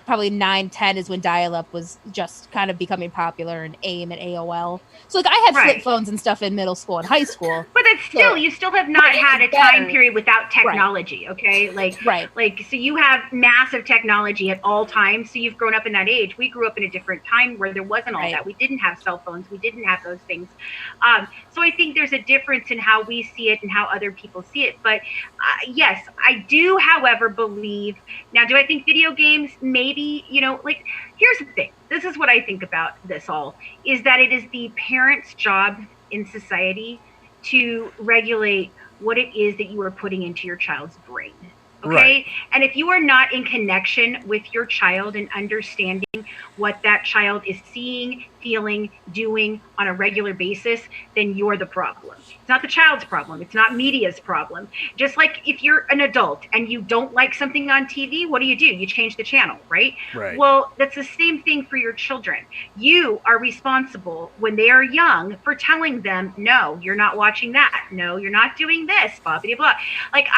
probably 9, 10 is when dial-up was just kind of becoming popular, and AIM and AOL. So I had flip phones and stuff in middle school and high school. But that's still, you still have not had a time period without technology, okay? So you have massive technology at all times. So you've grown up in that age. We grew up in a different time where there wasn't all that. We didn't have cell phones. We didn't have those things. So I think there's a difference in how we see it and how other people see it. But yes, I do, however, believe, now, do I think video games maybe, here's the thing. This is what I think about this all, is that it is the parent's job in society to regulate what it is that you are putting into your child's brain. Okay. Right. And if you are not in connection with your child and understanding what that child is seeing, feeling, doing on a regular basis, then you're the problem. It's not the child's problem. It's not media's problem. Just like if you're an adult and you don't like something on TV, what do? You change the channel, right? Right. Well, that's the same thing for your children. You are responsible when they are young for telling them, no, you're not watching that. No, you're not doing this, blah, blah, blah. Like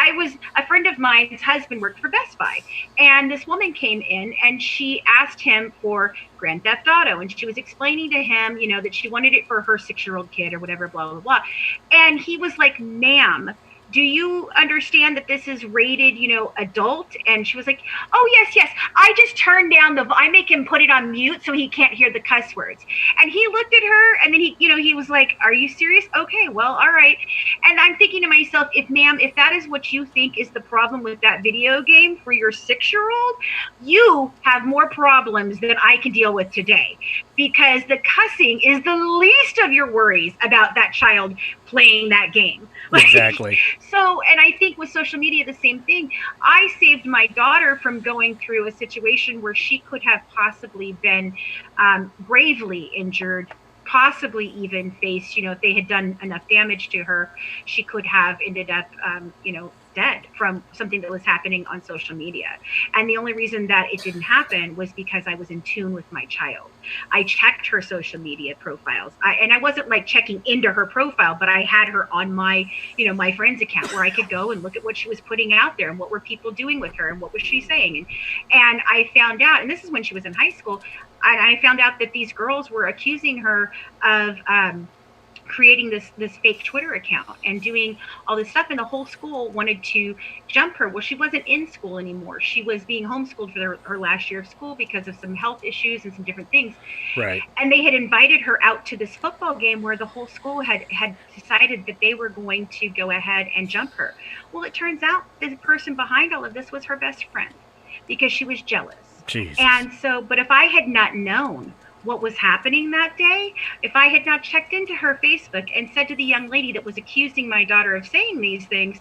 a friend of mine's husband worked for Best Buy, and this woman came in and she asked him for Grand Theft Auto, and she was explaining to him, that she wanted it for her 6-year-old kid or whatever, blah, blah, blah. And he was like, ma'am, do you understand that this is rated, adult? And she was like, oh, yes. I just turned down I make him put it on mute so he can't hear the cuss words. And he looked at her and then he was like, are you serious? Okay, well, all right. And I'm thinking to myself, if that is what you think is the problem with that video game for your 6-year-old, you have more problems than I can deal with today, because the cussing is the least of your worries about that child playing that game. Exactly. So, and I think with social media, the same thing. I saved my daughter from going through a situation where she could have possibly been gravely injured, possibly even faced, if they had done enough damage to her, she could have ended up, dead from something that was happening on social media. And the only reason that it didn't happen was because I was in tune with my child. I checked her social media profiles. I wasn't like checking into her profile, but I had her on my, my friend's account where I could go and look at what she was putting out there and what were people doing with her and what was she saying. And I found out, and this is when she was in high school, and I found out that these girls were accusing her of creating this fake Twitter account and doing all this stuff, and the whole school wanted to jump her. Well, she wasn't in school anymore. She was being homeschooled for her last year of school because of some health issues and some different things. Right. And they had invited her out to this football game where the whole school had decided that they were going to go ahead and jump her. Well, it turns out the person behind all of this was her best friend, because she was jealous. Jesus. And so, but if I had not known what was happening that day, if I had not checked into her Facebook and said to the young lady that was accusing my daughter of saying these things,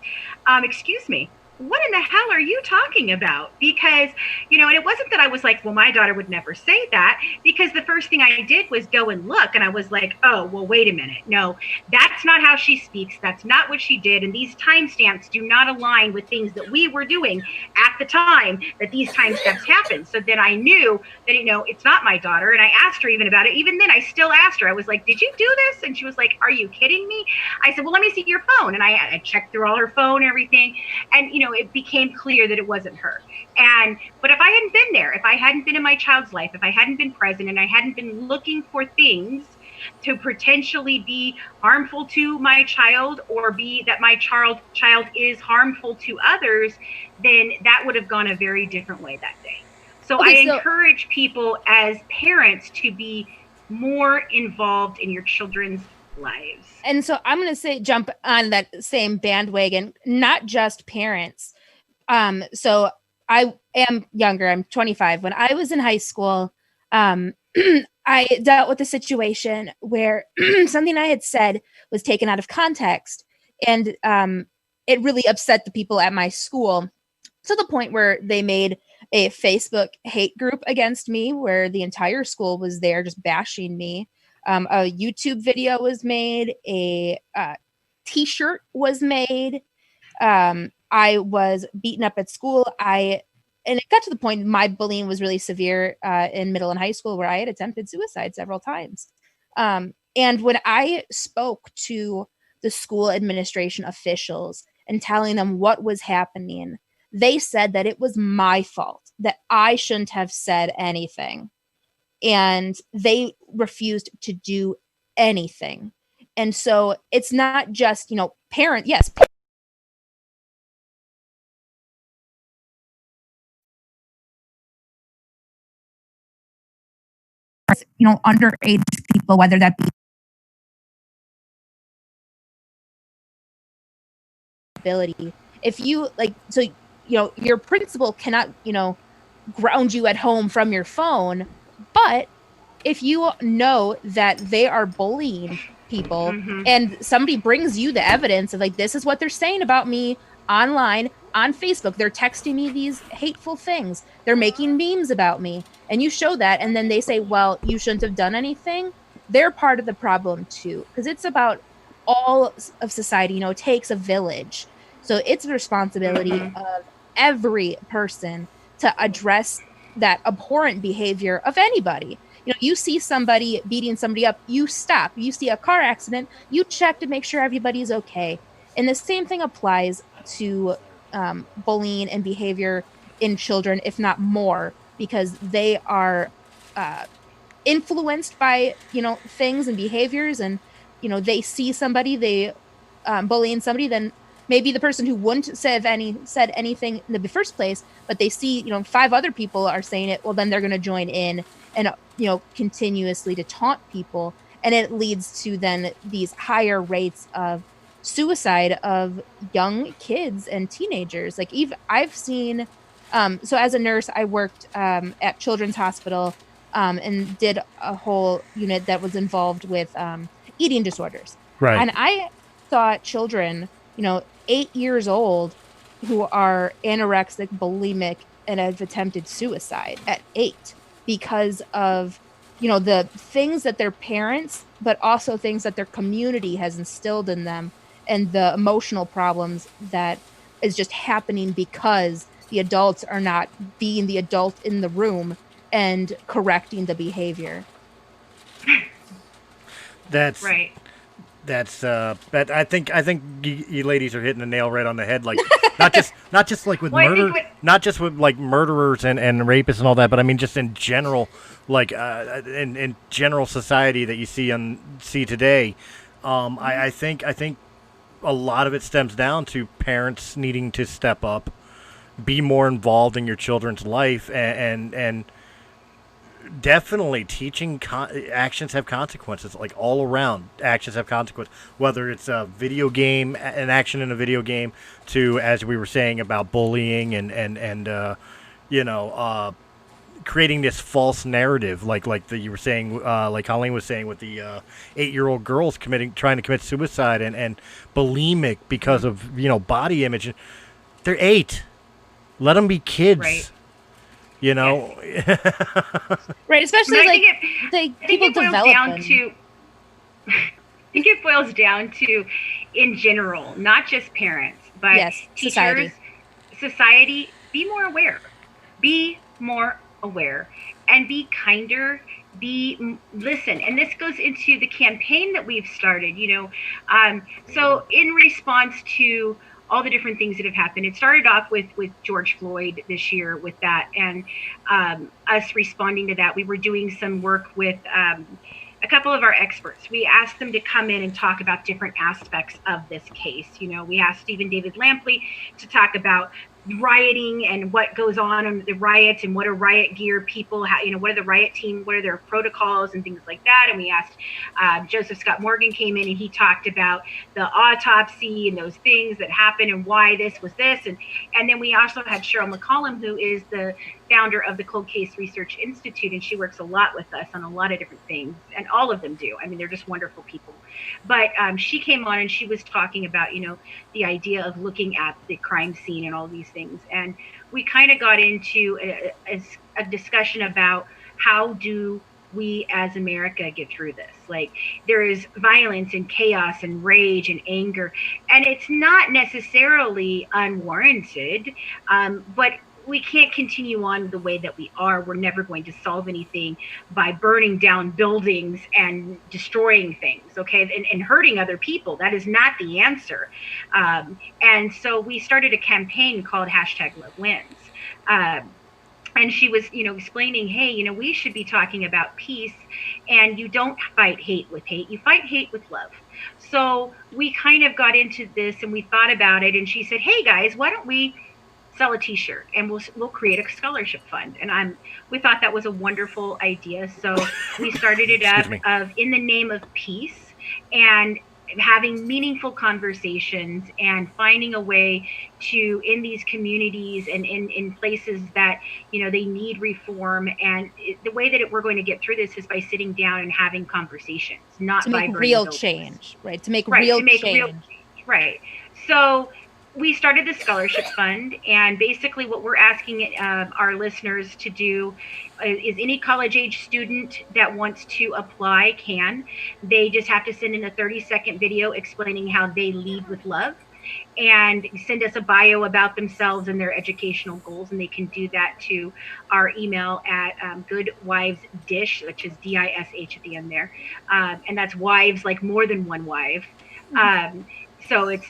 excuse me, what in the hell are you talking about? Because, and it wasn't that I was like, well, my daughter would never say that, because the first thing I did was go and look, and I was like, oh, well, wait a minute. No, that's not how she speaks. That's not what she did. And these timestamps do not align with things that we were doing at the time that these timestamps happened. So then I knew that, it's not my daughter. And I asked her even about it. Even then, I still asked her. I was like, did you do this? And she was like, are you kidding me? I said, well, let me see your phone. And I checked through all her phone and everything. And, it became clear that it wasn't her. But if I hadn't been there, if I hadn't been in my child's life, if I hadn't been present and I hadn't been looking for things to potentially be harmful to my child, or be that my child is harmful to others, then that would have gone a very different way that day. So I encourage people as parents to be more involved in your children's lives. And so I'm going to say, jump on that same bandwagon, not just parents. So I am younger. I'm 25. When I was in high school, I dealt with a situation where something I had said was taken out of context, and it really upset the people at my school to the point where they made a Facebook hate group against me, where the entire school was there just bashing me. A YouTube video was made, a t-shirt was made. I was beaten up at school. And it got to the point my bullying was really severe in middle and high school, where I had attempted suicide several times. And when I spoke to the school administration officials and telling them what was happening, they said that it was my fault, that I shouldn't have said anything. And they refused to do anything. And so it's not just, parent, yes, underage people, whether that be ability. If you your principal cannot, ground you at home from your phone, but if you know that they are bullying people and somebody brings you the evidence of this is what they're saying about me online on Facebook, they're texting me these hateful things, they're making memes about me, and you show that, and then they say, well, you shouldn't have done anything, they're part of the problem too, because it's about all of society. It takes a village, so it's the responsibility of every person to address that abhorrent behavior of anybody. You see somebody beating somebody up, you stop. You see a car accident, you check to make sure everybody's okay. And the same thing applies to bullying and behavior in children, if not more, because they are influenced by, things and behaviors, and, they see somebody, they bullying somebody, then maybe the person who wouldn't said anything in the first place, but they see, 5 other people are saying it, well, then they're going to join in and, continuously to taunt people. And it leads to then these higher rates of suicide of young kids and teenagers. I've seen, so as a nurse, I worked at Children's Hospital and did a whole unit that was involved with eating disorders. Right. And I saw children, 8 years old, who are anorexic, bulimic, and have attempted suicide at 8 because of, the things that their parents, but also things that their community has instilled in them, and the emotional problems that is just happening because the adults are not being the adult in the room and correcting the behavior. That's right. That's I think you ladies are hitting the nail right on the head. Not just with murder, not just with murderers and rapists and all that, but I mean just in general, in general society that you see today. I think a lot of it stems down to parents needing to step up, be more involved in your children's life, and definitely teaching actions have consequences. All around, actions have consequences. Whether it's a video game, an action in a video game, to, as we were saying, about bullying and creating this false narrative, you were saying, like Colleen was saying, with the 8-year-old girls trying to commit suicide and bulimic because of body image. They're 8. Let them be kids. Right. Right, especially people develop. I think it boils down to, in general, not just parents, but teachers, society. Be more aware. Be more aware, and be kinder. Listen, and this goes into the campaign that we've started. So in response to all the different things that have happened. It started off with George Floyd this year with that, and us responding to that. We were doing some work with a couple of our experts. We asked them to come in and talk about different aspects of this case. We asked Stephen David Lampley to talk about rioting and what goes on in the riots and what are riot gear people, what are the riot team, what are their protocols and things like that. And we asked, Joseph Scott Morgan came in and he talked about the autopsy and those things that happen and why this was this. And then we also had Cheryl McCollum, who is the founder of the Cold Case Research Institute, and she works a lot with us on a lot of different things, and all of them do. I mean, they're just wonderful people. But she came on and she was talking about, the idea of looking at the crime scene and all these things. And we kind of got into a discussion about how do we as America get through this. Like, there is violence and chaos and rage and anger, and it's not necessarily unwarranted, but we can't continue on the way that we are. We're never going to solve anything by burning down buildings and destroying things, okay, and hurting other people. That is not the answer. And so we started a campaign called #LoveWins. And she was, explaining, hey, we should be talking about peace, and you don't fight hate with hate. You fight hate with love. So we kind of got into this and we thought about it. And she said, hey guys, why don't we sell a t-shirt and we'll create a scholarship fund. And we thought that was a wonderful idea. So we started it up in the name of peace, and having meaningful conversations and finding a way to, in these communities and in places that, they need reform. And the way that we're going to get through this is by sitting down and having conversations, not to make real change, right? To make real change. Right. So we started the scholarship fund, and basically what we're asking our listeners to do is any college-age student that wants to apply can. They just have to send in a 30-second video explaining how they lead with love, and send us a bio about themselves and their educational goals. And they can do that to our email at goodwivesdish, which is DISH at the end there. And that's wives, like more than one wife. So it's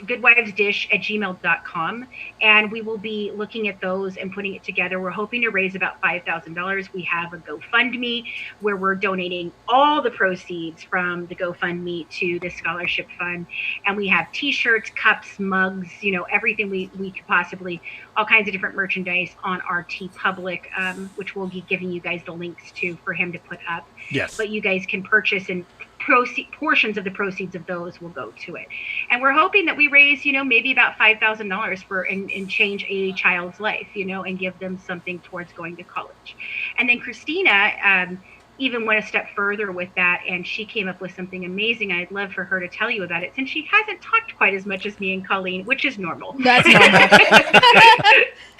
goodwivesdish@gmail.com, and we will be looking at those and putting it together. We're hoping to raise about $5,000. We have a GoFundMe where we're donating all the proceeds from the GoFundMe to the scholarship fund, and we have t-shirts, cups, mugs, everything we could possibly, all kinds of different merchandise on our TeePublic, which we'll be giving you guys the links to for him to put up. Yes. But you guys can purchase, and portions of the proceeds of those will go to it. And we're hoping that we raise, maybe about $5,000 and change a child's life, and give them something towards going to college. And then Christina even went a step further with that, and she came up with something amazing. I'd love for her to tell you about it, since she hasn't talked quite as much as me and Colleen, which is normal. That's normal.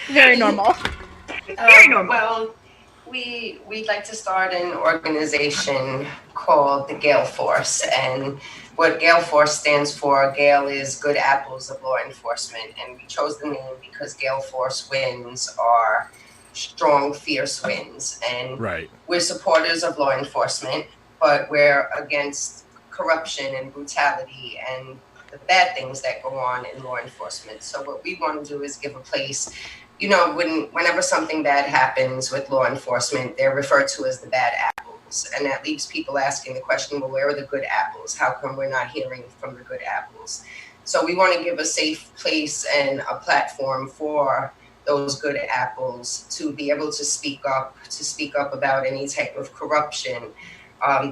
Very normal. Very normal. Well, we'd like to start an organization called the Gale Force, and what Gale Force stands for, Gale is Good Apples of Law Enforcement, and we chose the name because Gale Force wins are strong, fierce wins, and we're supporters of law enforcement, but we're against corruption and brutality and the bad things that go on in law enforcement. So what we want to do is give a place. Whenever something bad happens with law enforcement, they're referred to as the bad apples. And that leaves people asking the question, well, where are the good apples? How come we're not hearing from the good apples? So we want to give a safe place and a platform for those good apples to be able to speak up about any type of corruption.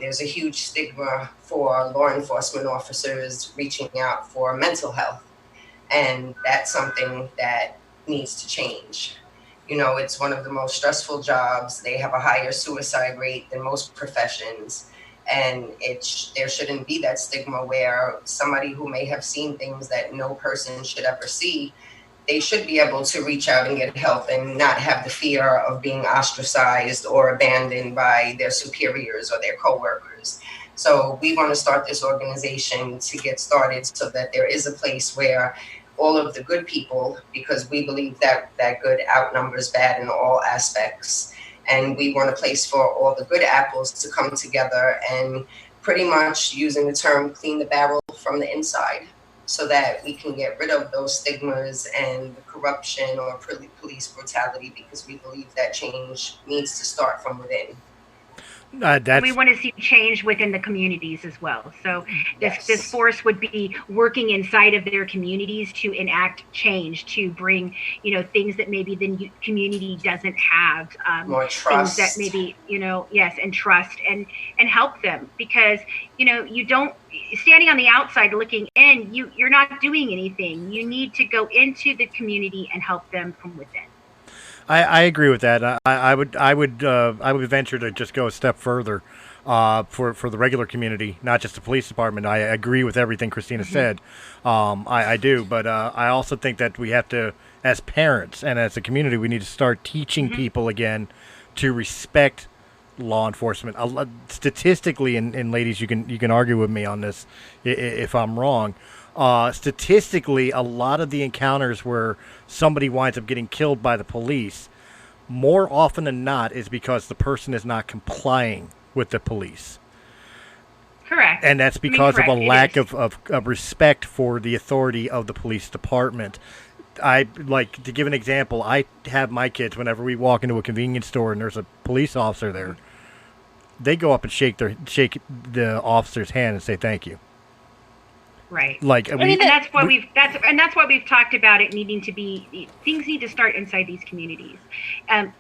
There's a huge stigma for law enforcement officers reaching out for mental health. And that's something that needs to change. It's one of the most stressful jobs. They have a higher suicide rate than most professions. And there shouldn't be that stigma where somebody who may have seen things that no person should ever see, they should be able to reach out and get help and not have the fear of being ostracized or abandoned by their superiors or their coworkers. So we want to start this organization to get started so that there is a place where all of the good people, because we believe that good outnumbers bad in all aspects. And we want a place for all the good apples to come together and pretty much, using the term, clean the barrel from the inside so that we can get rid of those stigmas and the corruption or police brutality, because we believe that change needs to start from within. We want to see change within the communities as well. So Yes. this force would be working inside of their communities to enact change, to bring, things that maybe the community doesn't have, More things trust. that maybe, yes, and trust, and help them, because, you don't, standing on the outside looking in, you're not doing anything. You need to go into the community and help them from within. I agree with that. I would venture to just go a step further for the regular community, not just the police department. I agree with everything Christina said. I do, but I also think that we have to, as parents and as a community, we need to start teaching people again to respect law enforcement. Statistically, and ladies, you can argue with me on this if I'm wrong. Statistically, a lot of the encounters where somebody winds up getting killed by the police, more often than not, is because the person is not complying with the police. Correct. And that's because of a lack of of respect for the authority of the police department. I like to give an example. I have my kids, whenever we walk into a convenience store and there's a police officer there, they go up and shake the officer's hand and say thank you. Right. Like, and that's why we've talked about it needing to be, things need to start inside these communities.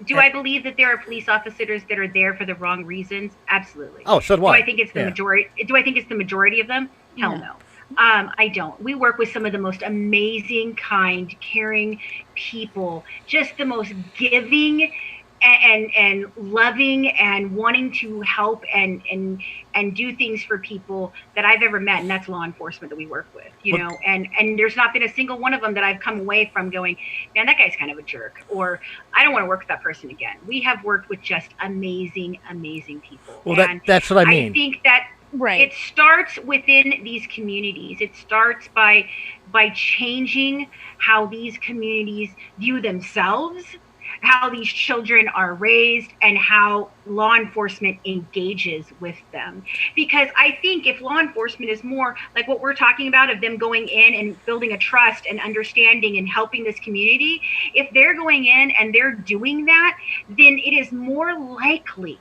Do I believe that there are police officers that are there for the wrong reasons? Absolutely. Oh, so do I. Do I think it's the majority? Do I think it's the majority of them? Hell no. I don't. We work with some of the most amazing, kind, caring people, just the most giving and loving and wanting to help and do things for people that I've ever met, and that's law enforcement that we work with, and there's not been a single one of them that I've come away from going, man, that guy's kind of a jerk, or I don't want to work with that person again. We have worked with just amazing people. Well, that's what I mean. I think that it starts within these communities. It starts by changing how these communities view themselves, how these children are raised, and how law enforcement engages with them. Because I think if law enforcement is more like what we're talking about, of them going in and building a trust and understanding and helping this community, if they're going in and they're doing that, then it is more likely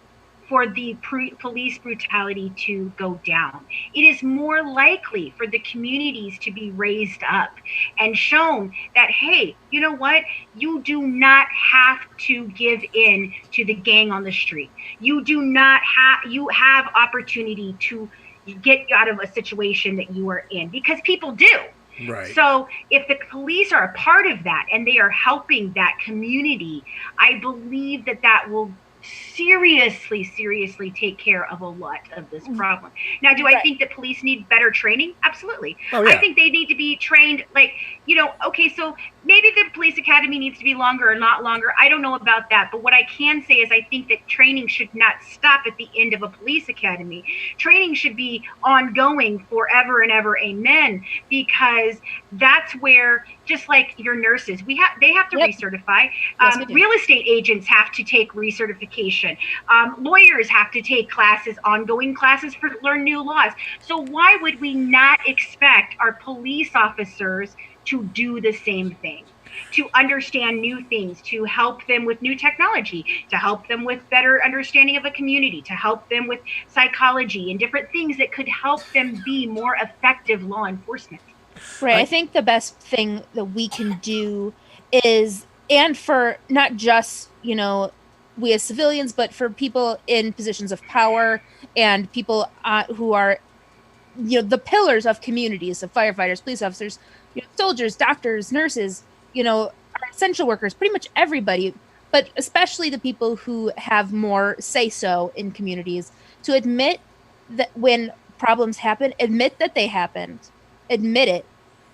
for the police brutality to go down. It is more likely for the communities to be raised up and shown that, hey, you know what? You do not have to give in to the gang on the street. You have opportunity to get out of a situation that you are in, because people do. Right. So if the police are a part of that and they are helping that community, I believe that will seriously take care of a lot of this problem. Now, do I think that police need better training? Absolutely. Oh, yeah. I think they need to be trained, okay, so maybe the police academy needs to be longer or not longer. I don't know about that. But what I can say is I think that training should not stop at the end of a police academy. Training should be ongoing forever and ever. Amen. Because that's where, just like your nurses, they have to recertify. Yes, real estate agents have to take recertification. Lawyers have to take ongoing classes for learn new laws. So why would we not expect our police officers to do the same thing, to understand new things, to help them with new technology, to help them with better understanding of a community, to help them with psychology and different things that could help them be more effective law enforcement? Right. I think the best thing that we can do is, and for not just, we as civilians, but for people in positions of power and people who are, the pillars of communities, of firefighters, police officers, soldiers, doctors, nurses, are essential workers, pretty much everybody, but especially the people who have more say-so in communities, to admit that when problems happen, admit that they happened, admit it.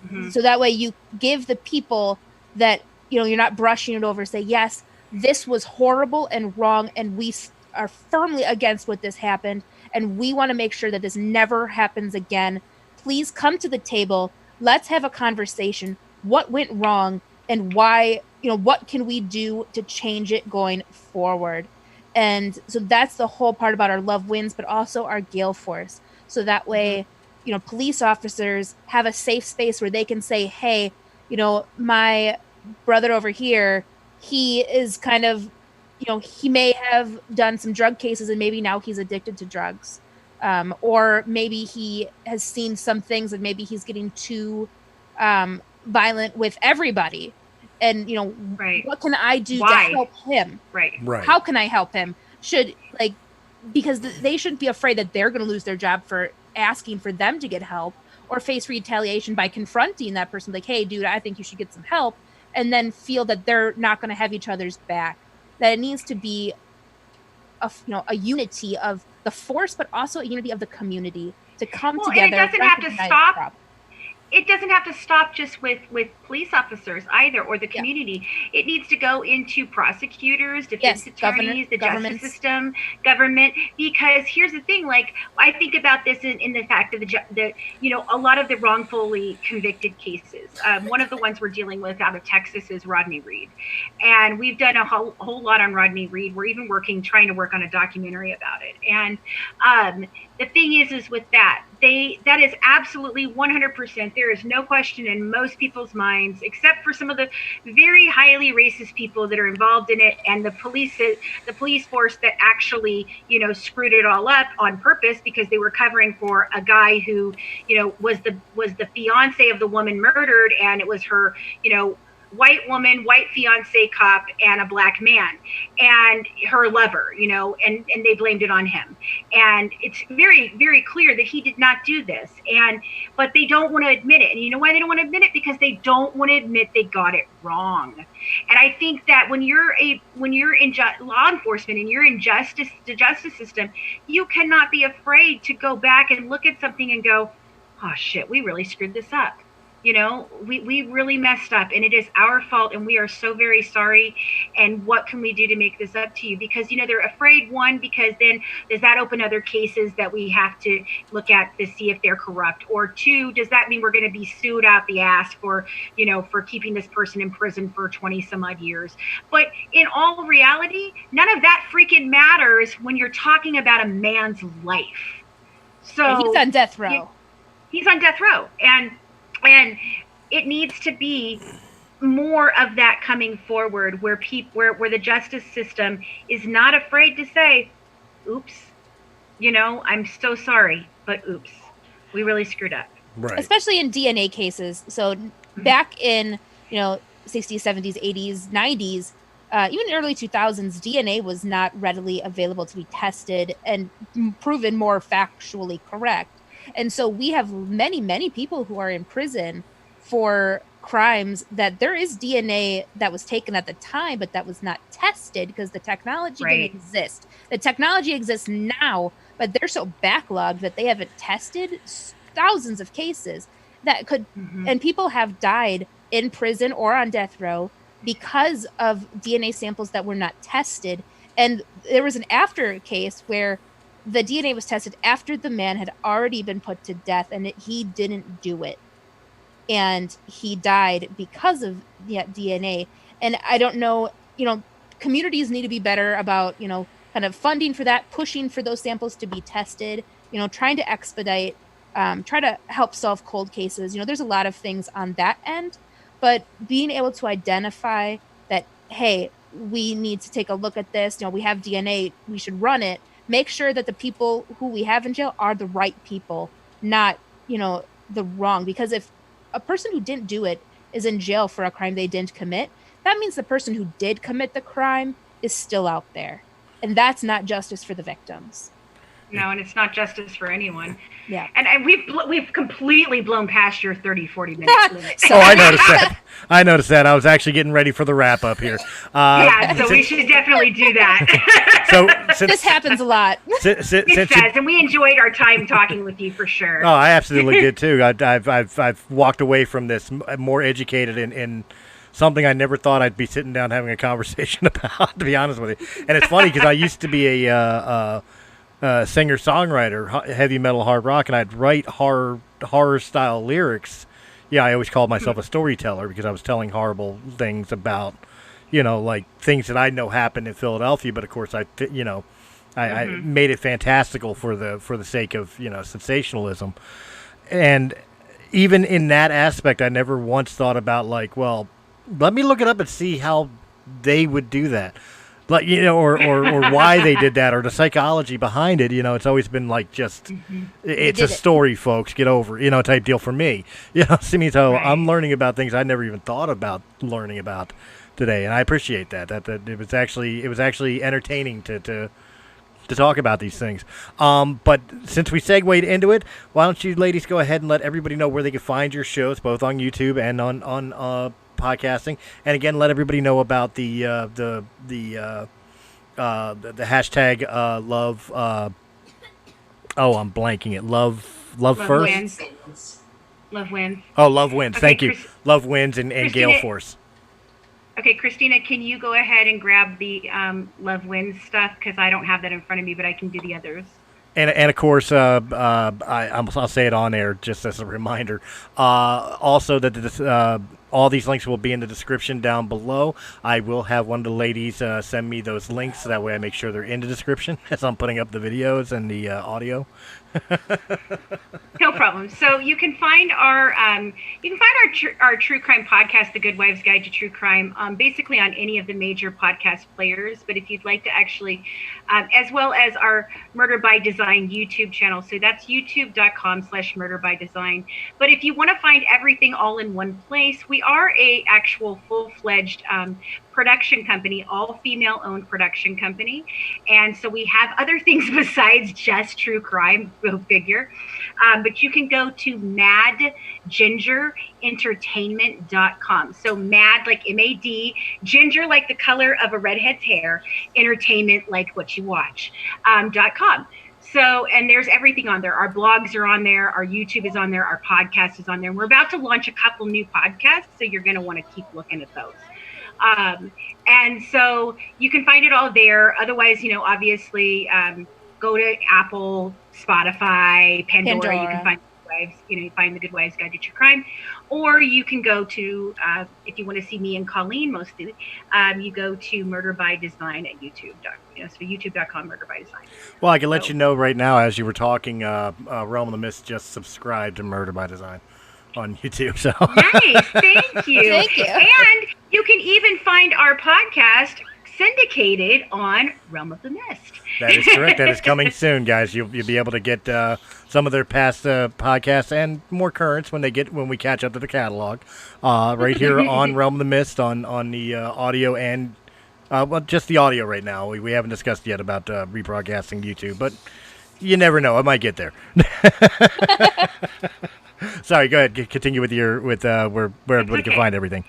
Mm-hmm. So that way you give the people that, you're not brushing it over, say, yes, this was horrible and wrong, and we are firmly against what this happened, and we want to make sure that this never happens again. Please come to the table. Let's have a conversation. What went wrong and why, what can we do to change it going forward? And so that's the whole part about our Love Wins, but also our Gale Force. So that way, police officers have a safe space where they can say, hey, my brother over here, he is kind of he may have done some drug cases and maybe now he's addicted to drugs. Or maybe he has seen some things and maybe he's getting too violent with everybody. And, Right. what can I do Why? to help him? Right. How can I help him? Because they shouldn't be afraid that they're going to lose their job for asking for them to get help or face retaliation by confronting that person. Like, hey, dude, I think you should get some help. And then feel that they're not going to have each other's back. That it needs to be a unity of the force, but also a unity of the community to come together. And it doesn't have to stop. It doesn't have to stop just with police officers either, or the community. Yeah. It needs to go into prosecutors, defense attorneys, the justice system, government. Because here's the thing: like, I think about this in the fact of the a lot of the wrongfully convicted cases. One of the ones we're dealing with out of Texas is Rodney Reed, and we've done a whole lot on Rodney Reed. We're even trying to work on a documentary about it. And the thing is with that is absolutely 100%. There is no question in most people's minds, except for some of the very highly racist people that are involved in it, and the police force that actually, screwed it all up on purpose because they were covering for a guy who, was the fiance of the woman murdered, and it was her, white woman, white fiance cop, and a black man, and her lover, and they blamed it on him. And it's very, very clear that he did not do this. But they don't want to admit it. And you know why they don't want to admit it? Because they don't want to admit they got it wrong. And I think that when you're in law enforcement and you're in the justice system, you cannot be afraid to go back and look at something and go, oh shit, we really screwed this up. We really messed up, and it is our fault, and we are so very sorry. And what can we do to make this up to you? Because, they're afraid, one, because then does that open other cases that we have to look at to see if they're corrupt? Or two, does that mean we're going to be sued out the ass for keeping this person in prison for 20 some odd years? But in all reality, none of that freaking matters when you're talking about a man's life. So he's on death row. He's on death row. And it needs to be more of that coming forward, where the justice system is not afraid to say, oops, I'm so sorry, but oops, we really screwed up. Right. Especially in DNA cases. So back in, 60s, 70s, 80s, 90s, even early 2000s, DNA was not readily available to be tested and proven more factually correct. And so we have many, many people who are in prison for crimes that there is DNA that was taken at the time, but that was not tested because the technology didn't exist. The technology exists now, but they're so backlogged that they haven't tested thousands of cases that could, and people have died in prison or on death row because of DNA samples that were not tested. And there was an after case where the DNA was tested after the man had already been put to death, and he didn't do it. And he died because of DNA. And I don't know, communities need to be better about, kind of funding for that, pushing for those samples to be tested, trying to expedite, try to help solve cold cases. There's a lot of things on that end, but being able to identify that, hey, we need to take a look at this. We have DNA, we should run it. Make sure that the people who we have in jail are the right people, not, the wrong. Because if a person who didn't do it is in jail for a crime they didn't commit, that means the person who did commit the crime is still out there. And that's not justice for the victims. No, and it's not justice for anyone. Yeah. And we've completely blown past your 30, 40 minute limit. Oh, I noticed that. I was actually getting ready for the wrap up here. So we should definitely do that. So this happens a lot. It does, and we enjoyed our time talking with you for sure. Oh, I absolutely did too. I've walked away from this more educated in something I never thought I'd be sitting down having a conversation about, to be honest with you. And it's funny because I used to be a singer-songwriter, heavy metal, hard rock, and I'd write horror-style lyrics. Yeah, I always called myself a storyteller because I was telling horrible things about, like things that I know happened in Philadelphia. But of course, I made it fantastical for the sake of sensationalism. And even in that aspect, I never once thought about let me look it up and see how they would do that. like, you know, or why they did that, or the psychology behind it. You know, it's always been like just it's a story, folks. Get over, you know, type deal for me. You know, see me. So I'm learning about things I never even thought about learning about today, and I appreciate that. That it was actually entertaining to talk about these things. But since we segued into it, why don't you ladies go ahead and let everybody know where they can find your shows, both on YouTube and on podcasting, and again, let everybody know about the hashtag love. I'm blanking it. Love first. Wins. Love wins. Oh, love wins. Okay, Thank you. Love wins and Gale Force. Okay, Christina, can you go ahead and grab the Love Wins stuff? Because I don't have that in front of me, but I can do the others. And of course, I'll say it on air just as a reminder. Also, that all these links will be in the description down below. I will have one of the ladies send me those links, so that way I make sure they're in the description as I'm putting up the videos and the audio. No problem. So you can find our true crime podcast, The Good Wives Guide to True Crime, basically on any of the major podcast players. But if you'd like to actually, as well as our Murder by Design YouTube channel, so that's youtube.com/Murder by Design. But if you want to find everything all in one place, we are a actual full-fledged production company, all female-owned production company, and so we have other things besides just true crime. Go figure. But you can go to madgingerentertainment.com. So mad like MAD, ginger like the color of a redhead's hair, entertainment like what you watch .com. So, and there's everything on there. Our blogs are on there. Our YouTube is on there. Our podcast is on there. And we're about to launch a couple new podcasts, so you're going to want to keep looking at those. And so you can find it all there. Otherwise, you know, obviously, go to Apple, Spotify, Pandora. You can find the Good Wives Guide to True Crime, or you can go to if you want to see me and Colleen mostly, you go to Murder by Design at YouTube. So youtube.com Murder by Design. Well, I can let you know right now as you were talking, Realm of the Mist just subscribed to Murder by Design on YouTube. So nice, thank you. Thank you. And you can even find our podcast syndicated on Realm of the Mist. That is correct. That is coming soon, guys. You'll be able to get some of their past podcasts and more currents when we catch up to the catalog. Right here on Realm of the Mist on the audio and just the audio right now. We haven't discussed yet about rebroadcasting YouTube, but you never know. I might get there. Sorry, go ahead. Continue with where everybody can find everything.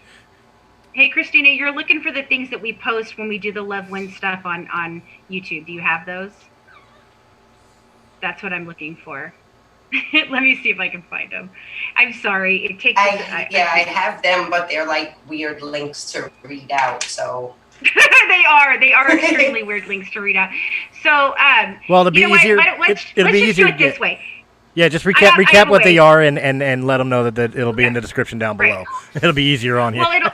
Hey, Christina, you're looking for the things that we post when we do the Love Wins stuff on YouTube. Do you have those? That's what I'm looking for. Let me see if I can find them. I'm sorry. It takes. I have them, but they're like weird links to read out. So they are extremely weird links to read out. So well, it'll be easier. Let's just do it this way. Yeah, just recap what they are and let them know that it'll be in the description down below. Right. It'll be easier on here. Well,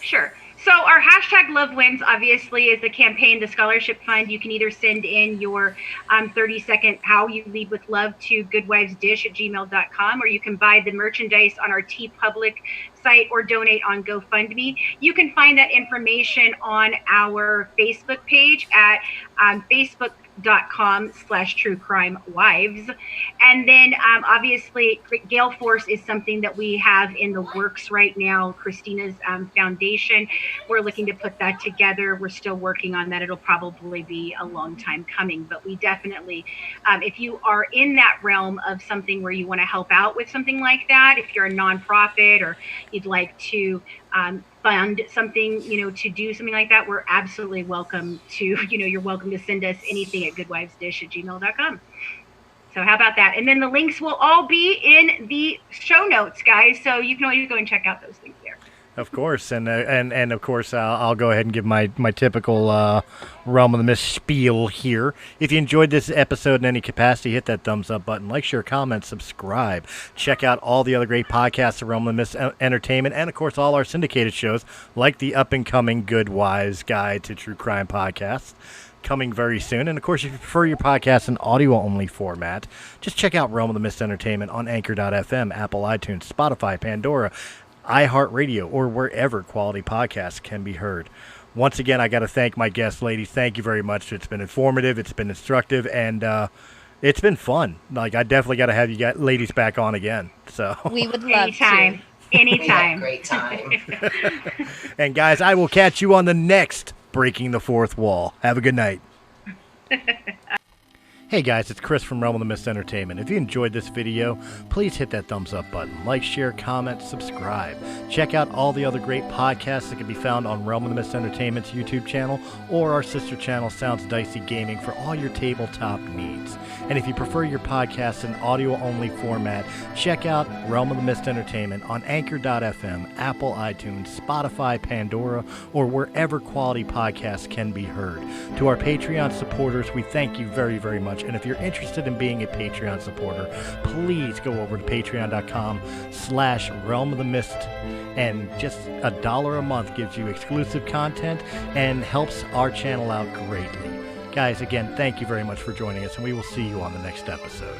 sure. So our hashtag Love Wins obviously is the campaign, the scholarship fund. You can either send in your 30-second How You Lead with Love to goodwivesdish@gmail.com, or you can buy the merchandise on our TeePublic site or donate on GoFundMe. You can find that information on our Facebook page at facebook.com/truecrimewives. And then obviously Gale Force is something that we have in the works right now. Christina's foundation, we're looking to put that together. We're still working on that. It'll probably be a long time coming, but we definitely, if you are in that realm of something where you want to help out with something like that, if you're a nonprofit or you'd like to fund something, to do something like that, we're absolutely welcome to, you're welcome to send us anything at goodwivesdish@gmail.com. So how about that? And then the links will all be in the show notes, guys. So you can always go and check out those things there. Of course, and of course, I'll go ahead and give my typical Realm of the Mist spiel here. If you enjoyed this episode in any capacity, hit that thumbs up button, like, share, comment, subscribe. Check out all the other great podcasts of Realm of the Mist Entertainment, and of course, all our syndicated shows, like the up-and-coming Good Wives Guide to True Crime podcast, coming very soon. And of course, if you prefer your podcast in audio-only format, just check out Realm of the Mist Entertainment on Anchor.fm, Apple iTunes, Spotify, Pandora, iHeartRadio, or wherever quality podcasts can be heard. once again, I got to thank my guests, ladies. Thank you very much. It's been informative. It's been instructive, and it's been fun. Like, I definitely got to have you ladies back on again. So we would love Anytime. to. Anytime. We had a great time. And guys, I will catch you on the next Breaking the Fourth Wall. Have a good night. Hey guys, it's Chris from Realm of the Mist Entertainment. If you enjoyed this video, please hit that thumbs up button. Like, share, comment, subscribe. Check out all the other great podcasts that can be found on Realm of the Mist Entertainment's YouTube channel or our sister channel, Sounds Dicey Gaming, for all your tabletop needs. And if you prefer your podcast in audio-only format, check out Realm of the Mist Entertainment on Anchor.fm, Apple iTunes, Spotify, Pandora, or wherever quality podcasts can be heard. To our Patreon supporters, we thank you very, very much. And if you're interested in being a Patreon supporter, please go over to patreon.com/Realm of the Mist. And just $1 a month gives you exclusive content and helps our channel out greatly. Guys, again, thank you very much for joining us, and we will see you on the next episode.